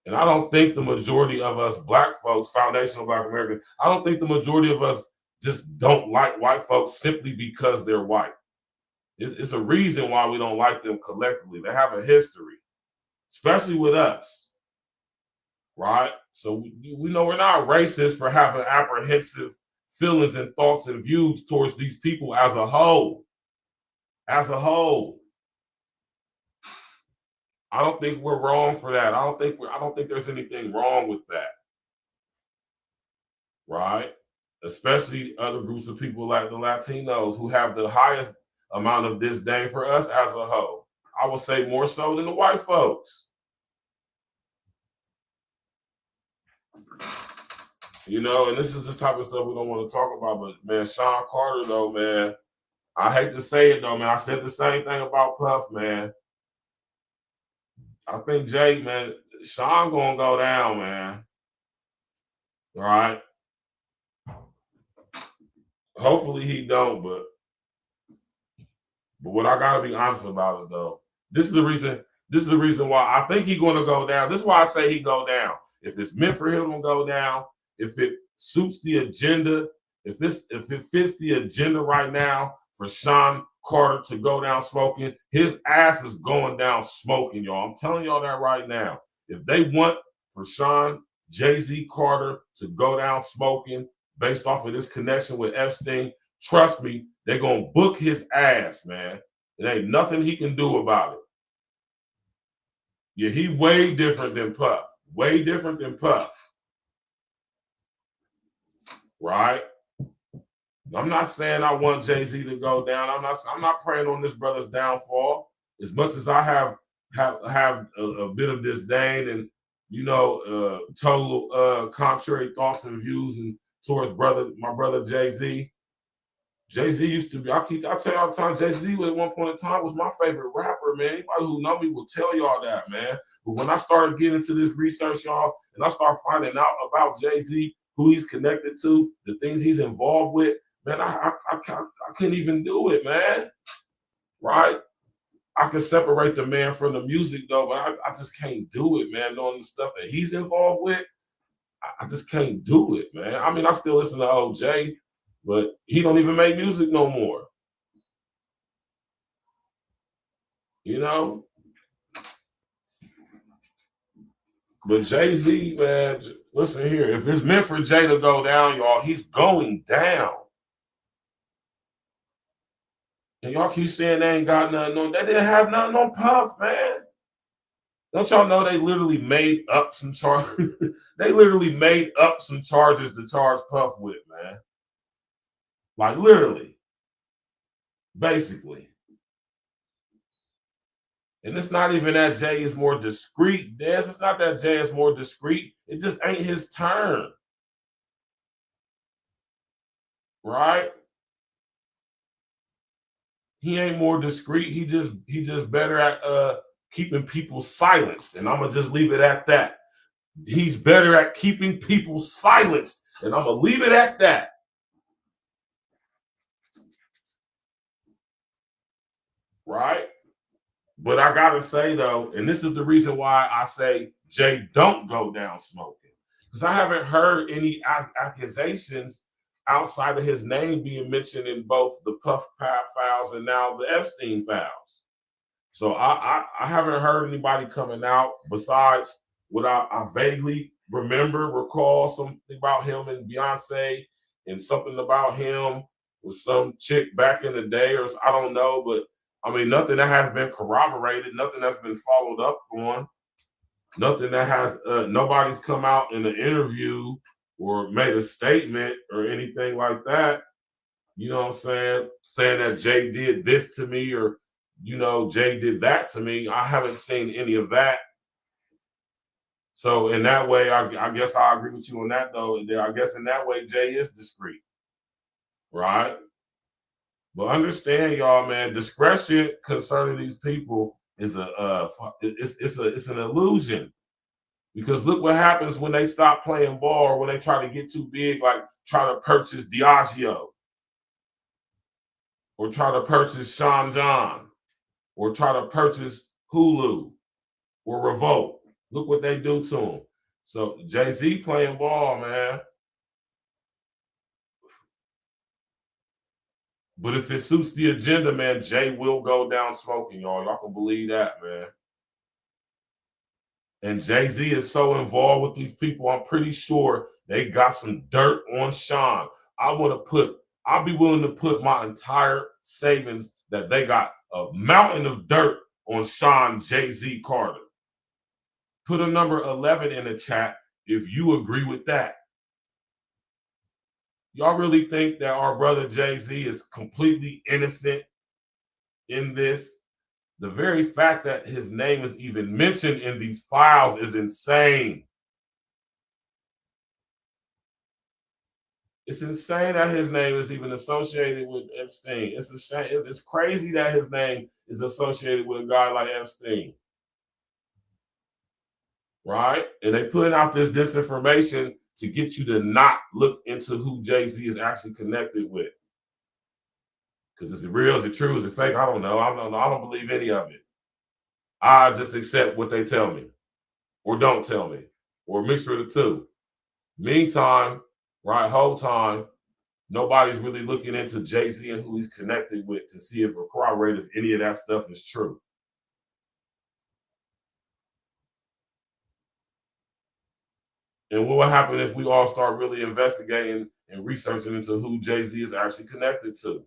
And I don't think the majority of us black folks, foundational black Americans, I don't think the majority of us just don't like white folks simply because they're white. It's a reason why we don't like them collectively. They have a history, especially with us, right? So we know we're not racist for having apprehensive feelings and thoughts and views towards these people as a whole. As a whole. I don't think we're wrong for that. I don't think there's anything wrong with that. Right? Especially other groups of people like the Latinos who have the highest amount of disdain for us as a whole. I would say more so than the white folks. You know, and this is the type of stuff we don't want to talk about, but man, Sean Carter though, man, I hate to say it though, man. I said the same thing about Puff, man. I think Jay, man, Sean gonna go down, man. All right. Hopefully he don't, but what I gotta be honest about is though, this is the reason why I think he's gonna go down. This is why I say he go down. If it's meant for him to go down, if it suits the agenda, if it fits the agenda right now for Sean Carter to go down smoking, his ass is going down smoking, y'all. I'm telling y'all that right now. If they want for Sean Jay-Z Carter to go down smoking based off of this connection with Epstein, trust me, they're going to book his ass, man. There ain't nothing he can do about it. Yeah, he way different than Puff. Way different than Puff. Right? I'm not saying I want Jay-Z to go down. I'm not praying on this brother's downfall. As much as I have a bit of disdain and total contrary thoughts and views and towards my brother Jay-Z. Jay-Z used to be, I tell you all the time, Jay-Z at one point in time was my favorite rapper, man. Anybody who know me will tell y'all that, man. But when I started getting into this research, y'all, and I started finding out about Jay-Z, who he's connected to, the things he's involved with, man, I couldn't even do it, man. Right? I can separate the man from the music, though, but I just can't do it, man. Knowing the stuff that he's involved with, I just can't do it, man. I mean, I still listen to OJ, but he don't even make music no more. You know? But Jay-Z, man, listen here. If it's meant for Jay to go down, y'all, he's going down. And y'all keep saying they ain't got nothing on. They didn't have nothing on Puff, man. Don't y'all know they literally made up some charges? They literally made up some charges to charge Puff with, man. Like literally. Basically. And it's not even that Jay is more discreet. It's not that Jay is more discreet. It just ain't his turn. Right? He ain't more discreet. He just better at keeping people silenced. And I'm gonna just leave it at that. He's better at keeping people silenced. And I'm gonna leave it at that. Right? But I gotta say though, and this is the reason why I say Jay don't go down smoking, because I haven't heard any accusations outside of his name being mentioned in both the Puff files and now the Epstein files. So I haven't heard anybody coming out besides what I vaguely recall something about him and Beyonce and something about him with some chick back in the day, or I don't know, but I mean, nothing that has been corroborated, nothing that's been followed up on, nothing that has, nobody's come out in an interview or made a statement or anything like that. You know what I'm saying? Saying that Jay did this to me or, you know, Jay did that to me. I haven't seen any of that. So in that way, I guess I agree with you on that, though. I guess in that way, Jay is discreet, right? But understand, y'all, man, discretion concerning these people is it's an illusion. Because look what happens when they stop playing ball or when they try to get too big, like try to purchase Diageo or try to purchase Sean John or try to purchase Hulu or Revolt. Look what they do to them. So Jay-Z playing ball, man. But if it suits the agenda, man, Jay will go down smoking, y'all. Y'all can believe that, man. And Jay-Z is so involved with these people, I'm pretty sure they got some dirt on Sean. I'll be willing to put my entire savings that they got a mountain of dirt on Sean Jay-Z Carter. Put a number 11 in the chat if you agree with that. Y'all really think that our brother Jay-Z is completely innocent in this? The very fact that his name is even mentioned in these files is insane. It's insane that his name is even associated with Epstein. It's crazy that his name is associated with a guy like Epstein. Right? And they put out this disinformation to get you to not look into who Jay-Z is actually connected with. Because is it real? Is it true? Is it fake? I don't know. I don't believe any of it. I just accept what they tell me or don't tell me or a mixture of the two. Meantime, right, whole time, nobody's really looking into Jay-Z and who he's connected with to see if or corroborate if any of that stuff is true. And what will happen if we all start really investigating and researching into who Jay-Z is actually connected to?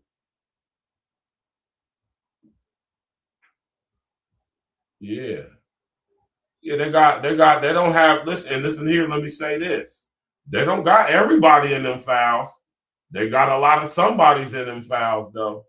Yeah. Yeah, they don't have, listen here, let me say this. They don't got everybody in them files. They got a lot of somebody's in them files, though.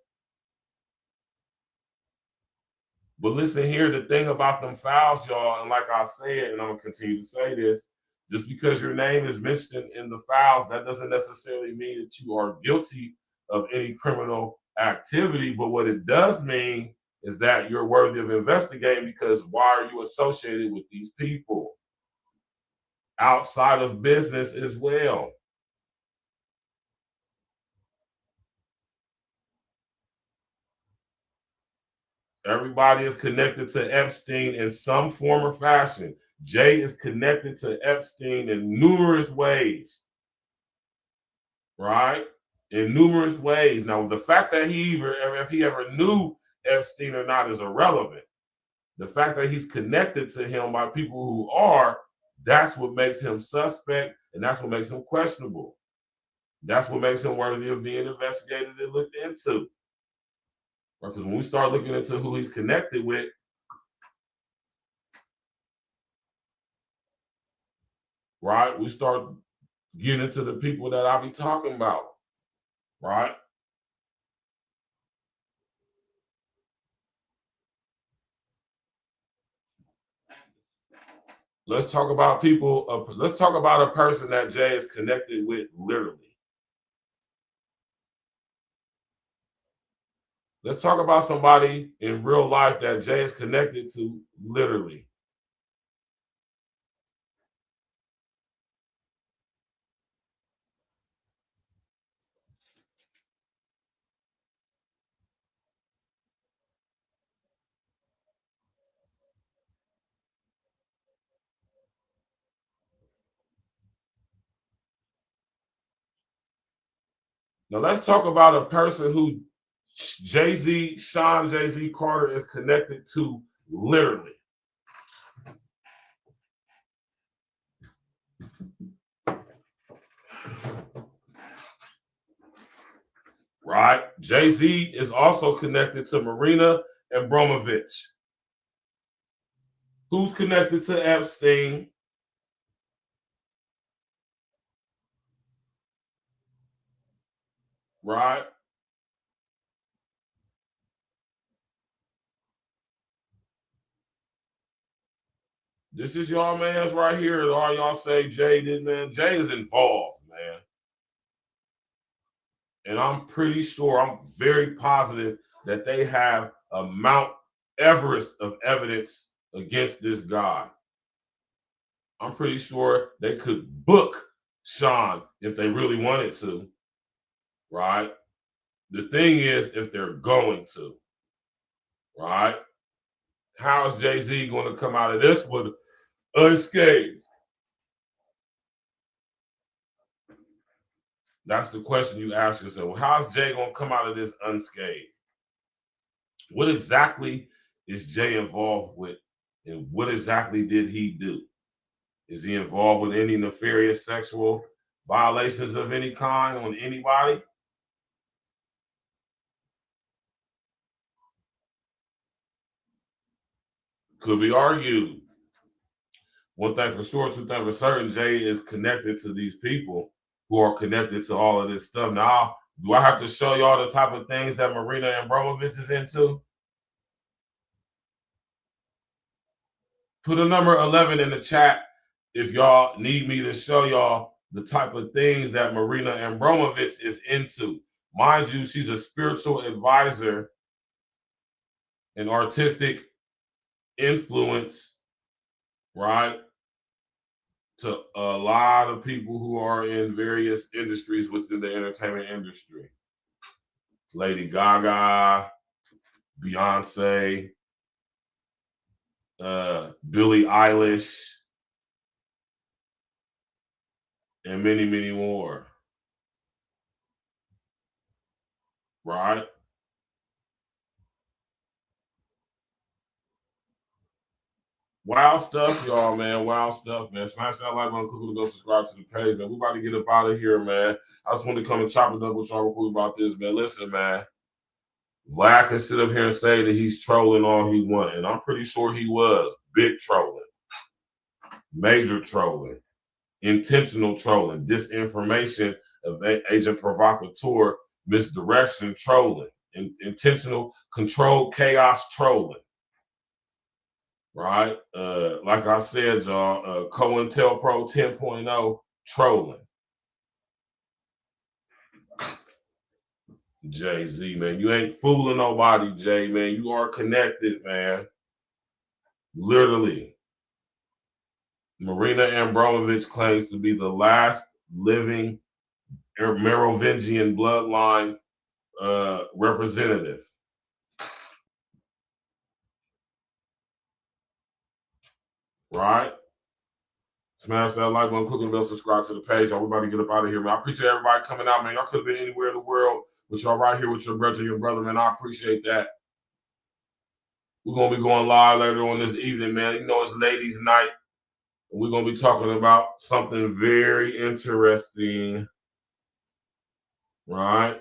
But listen here, the thing about them files, y'all, and like I said, and I'm gonna continue to say this, just because your name is mentioned in the files, that doesn't necessarily mean that you are guilty of any criminal activity. But what it does mean is that you're worthy of investigating, because why are you associated with these people outside of business as well? Everybody is connected to Epstein in some form or fashion. Jay is connected to Epstein in numerous ways, right? In numerous ways. Now, the fact that if he ever knew Epstein or not is irrelevant. The fact that he's connected to him by people who are, that's what makes him suspect, and that's what makes him questionable. That's what makes him worthy of being investigated and looked into. Because when we start looking into who he's connected with, right, we start getting into the people that I be talking about, right? Let's talk about people. Let's talk about a person that Jay is connected with literally. Let's talk about somebody in real life that Jay is connected to literally. Now let's talk about a person who Jay-Z, Sean Jay-Z Carter is connected to literally. Right? Jay-Z is also connected to Marina Abramovich. Who's connected to Epstein? Right? This is y'all man's right here. All y'all say Jay did, man. Jay is involved, man. And I'm pretty sure, I'm very positive that they have a Mount Everest of evidence against this guy. I'm pretty sure they could book Sean if they really wanted to, right? The thing is, if they're going to, right? How is Jay-Z going to come out of this one unscathed? That's the question you ask yourself. How is Jay going to come out of this unscathed? What exactly is Jay involved with, and what exactly did he do? Is he involved with any nefarious sexual violations of any kind on anybody? Could be argued. One thing for sure, two things for certain, Jay is connected to these people who are connected to all of this stuff. Now, do I have to show y'all the type of things that Marina Abramovich is into? Put a number 11 in the chat if y'all need me to show y'all the type of things that Marina Abramovich is into. Mind you, she's a spiritual advisor and artistic influence, right, to a lot of people who are in various industries within the entertainment industry. Lady Gaga, Beyonce, Billie Eilish, and many, many more. Right? Wild stuff, y'all, man. Wild stuff, man. Smash that like button, click on the go subscribe to the page, man. We about to get up out of here, man. I just want to come and chop it up with y'all real quick about this, man. Listen, man. Vlad can sit up here and say that he's trolling all he wants, and I'm pretty sure he was. Big trolling. Major trolling. Intentional trolling. Disinformation of agent provocateur, misdirection trolling. Intentional controlled chaos trolling. Right? Like I said, y'all, COINTELPRO 10.0 trolling. Jay-Z, man. You ain't fooling nobody, Jay, man. You are connected, man. Literally. Marina Abramovich claims to be the last living Merovingian bloodline representative. Right? Smash that like button, click on the bell, subscribe to the page. Y'all, we about to get up out of here, man. I appreciate everybody coming out, man. Y'all could have been anywhere in the world, but y'all right here with your brother, man. I appreciate that. We're going to be going live later on this evening, man. You know, it's ladies' night. And we're going to be talking about something very interesting. Right?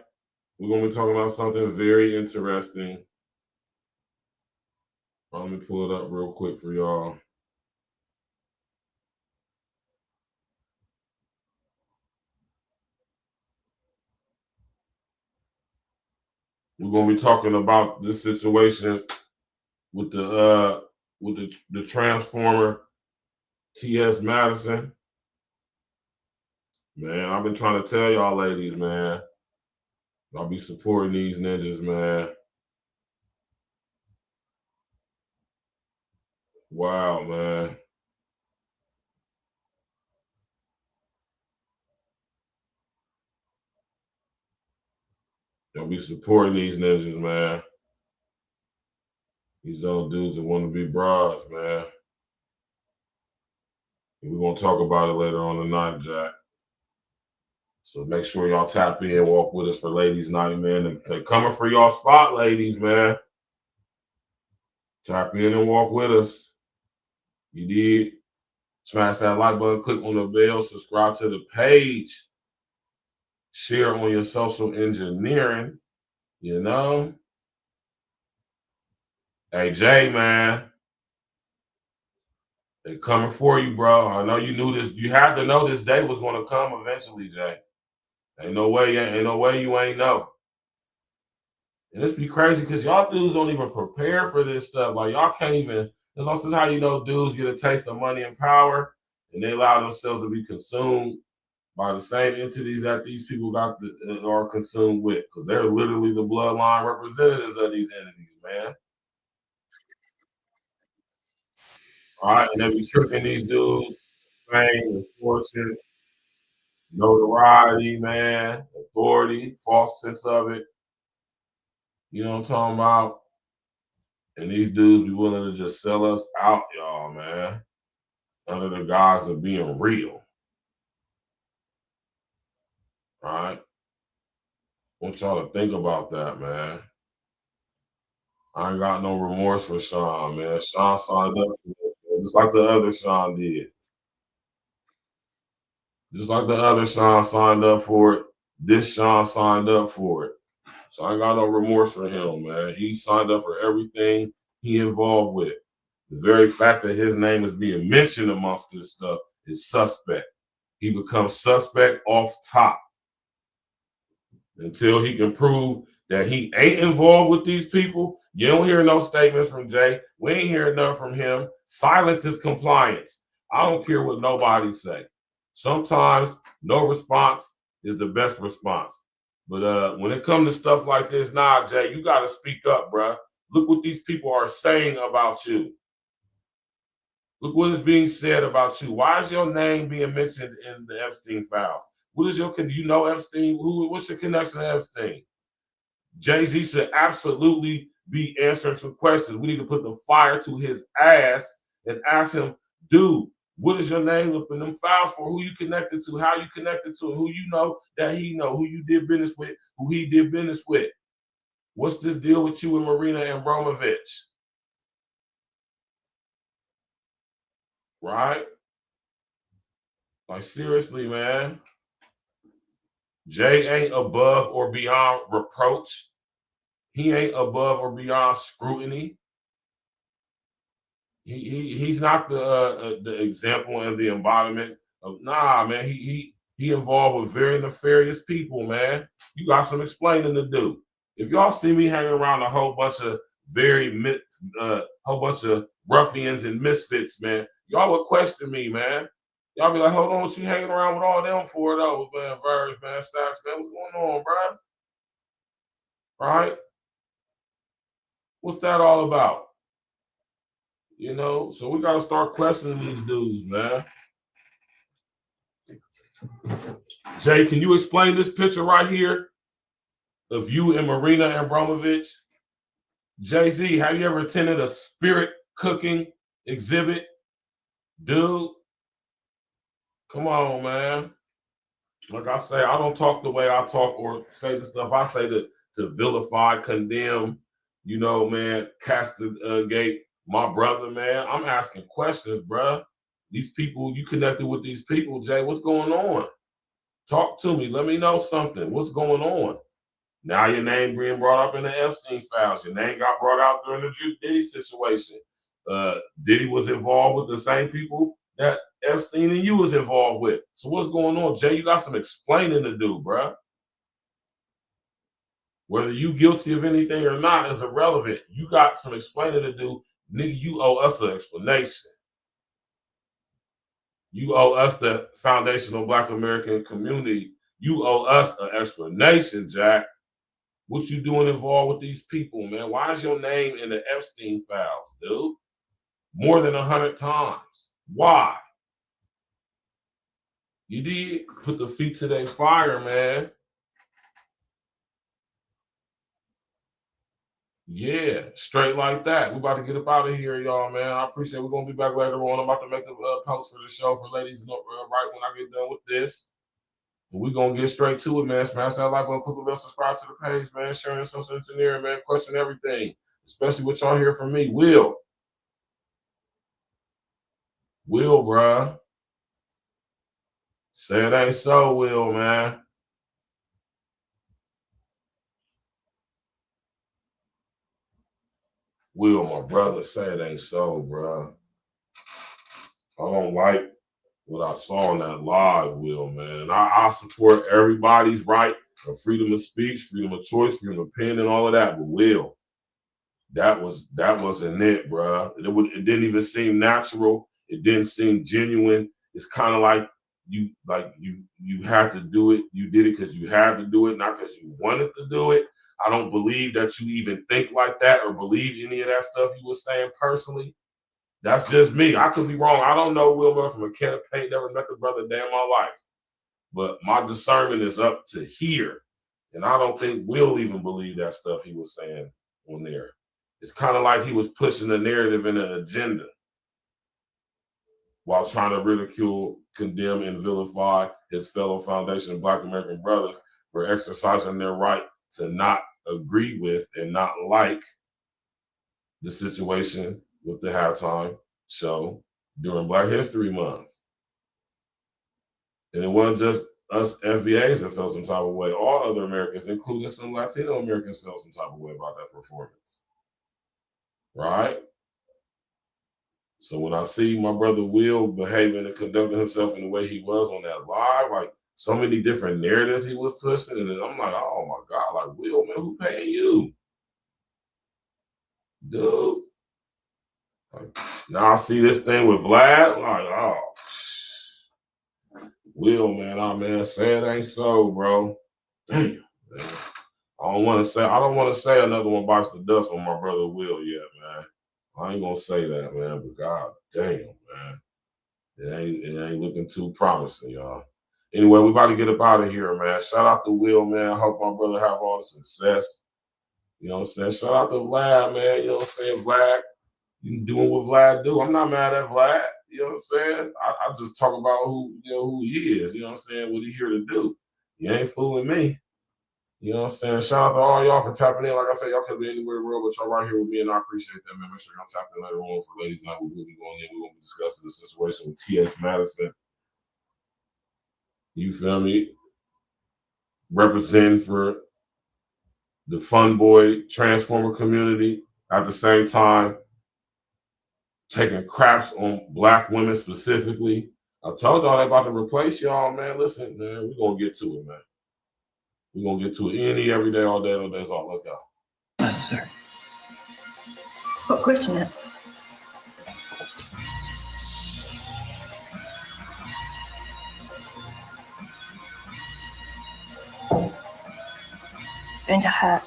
We're going to be talking about something very interesting. Let me pull it up real quick for y'all. We're going to be talking about this situation with the Transformer T.S. Madison. Man, I've been trying to tell y'all ladies, man. I'll be supporting these ninjas, man. Wow, man. I'll be supporting these ninjas, man. These old dudes that want to be broads, man. And we're going to talk about it later on tonight, Jack. So make sure y'all tap in, walk with us for ladies' night, man. They coming for y'all spot, ladies, man. Tap in and walk with us. You did. Smash that like button, click on the bell, subscribe to the page, share on your social engineering, you know. Hey, Jay, man. They coming for you, bro. I know you knew this. You had to know this day was going to come eventually, Jay. Ain't no way you ain't know. And it's be crazy because y'all dudes don't even prepare for this stuff. Like, y'all can't even, this is how you know dudes get a taste of money and power, and they allow themselves to be consumed by the same entities that these people are consumed with, because they're literally the bloodline representatives of these entities, man. All right, and they be tricking these dudes, fame, fortune, notoriety, man, authority, false sense of it. You know what I'm talking about? And these dudes be willing to just sell us out, y'all, man, under the guise of being real. All right? I want y'all to think about that, man. I ain't got no remorse for Sean, man. Sean signed up for this, man, just like the other Sean did. Just like the other Sean signed up for it, this Sean signed up for it. So I ain't got no remorse for him, man. He signed up for everything he involved with. The very fact that his name is being mentioned amongst this stuff is suspect. He becomes suspect off top until he can prove that he ain't involved with these people. You don't hear no statements from Jay. We ain't hearing nothing from him. Silence is compliance. I don't care what nobody say. Sometimes no response is the best response. But when it comes to stuff like this, nah, Jay, you got to speak up, bruh. Look what these people are saying about you. Look what is being said about you. Why is your name being mentioned in the Epstein files? What is do you know Epstein? What's your connection to Epstein? Jay-Z should absolutely be answering some questions. We need to put the fire to his ass and ask him, dude, what is your name up in them files for? Who you connected to? How you connected to? Who you know that he know? Who you did business with? Who he did business with? What's this deal with you and Marina Abramovich? Right? Like, seriously, man. Jay ain't above or beyond reproach. He ain't above or beyond scrutiny. He's not the example and the embodiment of, nah, man. He involved with very nefarious people, man. You got some explaining to do. If y'all see me hanging around a whole bunch of whole bunch of ruffians and misfits, man, y'all would question me, man. Y'all be like, hold on, what you hanging around with all them for, though, man? Virgil, man, Stacks, man, what's going on, bro? Right? What's that all about? You know, so we got to start questioning these dudes, man. Jay, can you explain this picture right here of you and Marina Abramovich? Jay-Z, have you ever attended a spirit cooking exhibit? Dude, come on, man. Like I say, I don't talk the way I talk or say the stuff I say to vilify, condemn, you know, man, castigate my brother, man. I'm asking questions, bruh. These people, you connected with these people, Jay, what's going on? Talk to me. Let me know something. What's going on? Now your name being brought up in the Epstein files. Your name got brought out during the Diddy situation. Diddy was involved with the same people that Epstein and you was involved with. So what's going on, Jay? You got some explaining to do, bruh. Whether you guilty of anything or not is irrelevant. You got some explaining to do. Nigga, you owe us an explanation. You owe us the foundational Black American community. You owe us an explanation, Jack. What you doing involved with these people, man? Why is your name in the Epstein files, dude? More than 100 times. Why? You did put the feet to their fire, man. Yeah, straight like that. We about to get up out of here, y'all, man. I appreciate it. We're going to be back later on. I'm about to make a post for the show for ladies right when I get done with this. We're going to get straight to it, man. Smash that like button, click the bell, subscribe to the page, man. Sharing social engineering, man. Question everything, especially what y'all hear from me. Will, bruh. Say it ain't so, Will, man. Will, my brother, say it ain't so, bruh. I don't like what I saw in that live, Will, man. And I support everybody's right of freedom of speech, freedom of choice, freedom of opinion, and all of that. But Will, that wasn't it, bro. It didn't even seem natural. It didn't seem genuine. It's kind of like you had to do it. You did it because you had to do it, not because you wanted to do it. I don't believe that you even think like that or believe any of that stuff you were saying personally. That's just me. I could be wrong. I don't know Will Murray from a can of paint. Never met the brother a day in my life. But my discernment is up to here. And I don't think Will even believe that stuff he was saying on there. It's kind of like he was pushing a narrative and an agenda while trying to ridicule, condemn, and vilify his fellow Foundation of Black American brothers for exercising their right to not agree with and not like the situation with the halftime show during Black History Month. And it wasn't just us FBAs that felt some type of way. All other Americans, including some Latino Americans, felt some type of way about that performance. Right? So when I see my brother Will behaving and conducting himself in the way he was on that live, like so many different narratives he was pushing, and I'm like, oh my God, like Will, man, who paying you? Dude. Like, now I see this thing with Vlad, like, oh, Will, man, say it ain't so, bro. Damn, man. I don't want to say another one bites the dust on my brother Will yet, man. I ain't gonna say that, man, but God damn, man. It ain't looking too promising, y'all. Anyway, we about to get up out of here, man. Shout out to Will, man. I hope my brother have all the success. You know what I'm saying? Shout out to Vlad, man. You know what I'm saying? Vlad, you doing what Vlad do. I'm not mad at Vlad. You know what I'm saying? I just talk about who he is. You know what I'm saying? What he here to do. You ain't fooling me. You know what I'm saying? Shout out to all y'all for tapping in. Like I said, y'all could be anywhere in the world, but y'all right here with me, and I appreciate that, man. Make sure y'all tap in later on for ladies night. We will be going in. We're going to be discussing the situation with T.S. Madison. You feel me? Representing for the fun boy transformer community. At the same time, taking craps on Black women specifically. I told y'all they about to replace y'all, man. Listen, man, we're going to get to it, man. We're going to get to it any, every day, all day, no days off. Let's go. Yes, sir. What question is it? And a hat.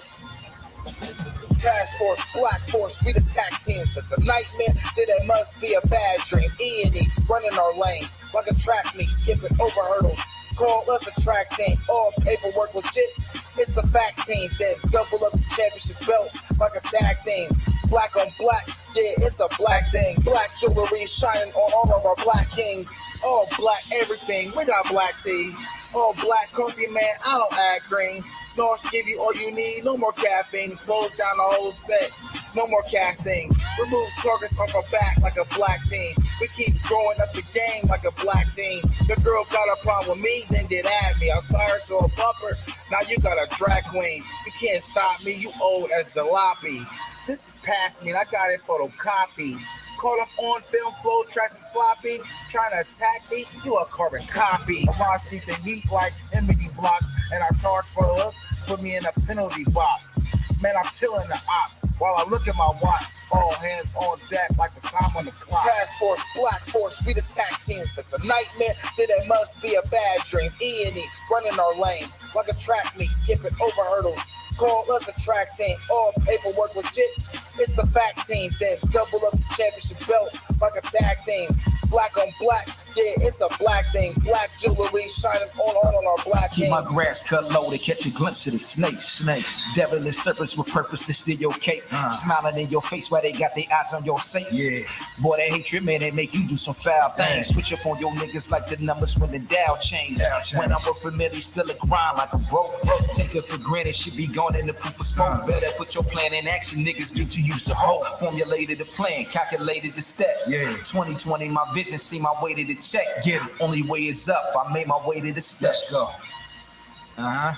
Task Force, Black Force, we the tag team. If it's a nightmare, then it must be a bad dream. E&E, running our lanes like a track meet, skipping over hurdles. Call us a track team, all paperwork legit. It's the fact team, then double up the championship belts like a tag team. Black on black, yeah, it's a black thing. Black jewelry shining on all of our Black kings. All black everything, we got black tea. All black coffee, man, I don't add green. North give you all you need, no more caffeine. Close down the whole set, no more casting. Remove targets off our back like a black team. We keep growing up the game like a black team. The girl got a problem with me, then did at me. I fired to a bumper, now you got a drag queen. You can't stop me, you old as jalopy. This is past me and I got it photocopied. Caught up on film, flow tracks and sloppy. Trying to attack me, you a carbon copy. I see the heat like Timothy blocks, and I charge for a hook, put me in a penalty box. Man, I'm killing the ops while I look at my watch. All hands on deck like the time on the clock. Task Force, Black Force, we the tag team. If it's a nightmare, then it must be a bad dream. E&E, running our lanes like a track meet, skipping over hurdles. Call us a track team, all paperwork legit. It's the fact team, then double up the championship belts like a tag team. Black on black, yeah, it's a black thing. Black jewelry shining on our black Keep my kings. grass cut low to catch a glimpse of the snakes. Devilish serpents with purpose to steal your cake. Smiling in your face while they got their eyes on your safe. Yeah. Boy, that hatred, man, they make you do some foul things. Switch up on your niggas like the numbers when the Dow change. When I'm with familiar, still a grind like a broke. Take it for granted, should be gone in the proof of smoke. Better put your plan in action, niggas get to use the whole. Formulated the plan, calculated the steps. 2020, my vision, see my way to the check. Get it. Only way is up, I made my way to the steps. Let's go.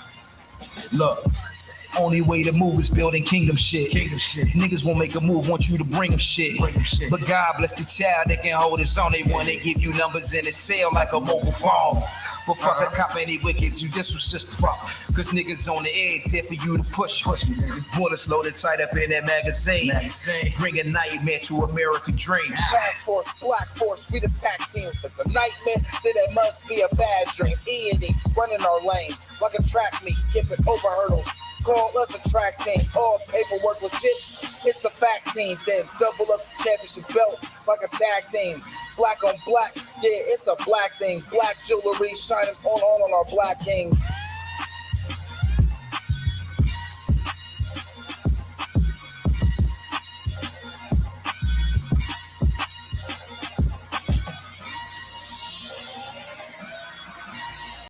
Look, only way to move is building kingdom shit. Niggas won't make a move, want you to bring them shit. But God bless the child that can hold his own. They want to give you numbers in the cell like a mobile phone. But fuck a cop any wicked, you this was just fuck. Cause niggas on the edge, there for you to push. Bullets loaded tight up in that magazine. Bring a nightmare to American dreams. Task force, black force, we the tag team. If it's a nightmare, then it must be a bad dream. E&E, running our lanes like a track meet, skipping over hurdles. Call us a track team, all paperwork legit. It's the fact team, then double up the championship belts like a tag team. Black on black, yeah, it's a black thing. Black jewelry shining on our black kings.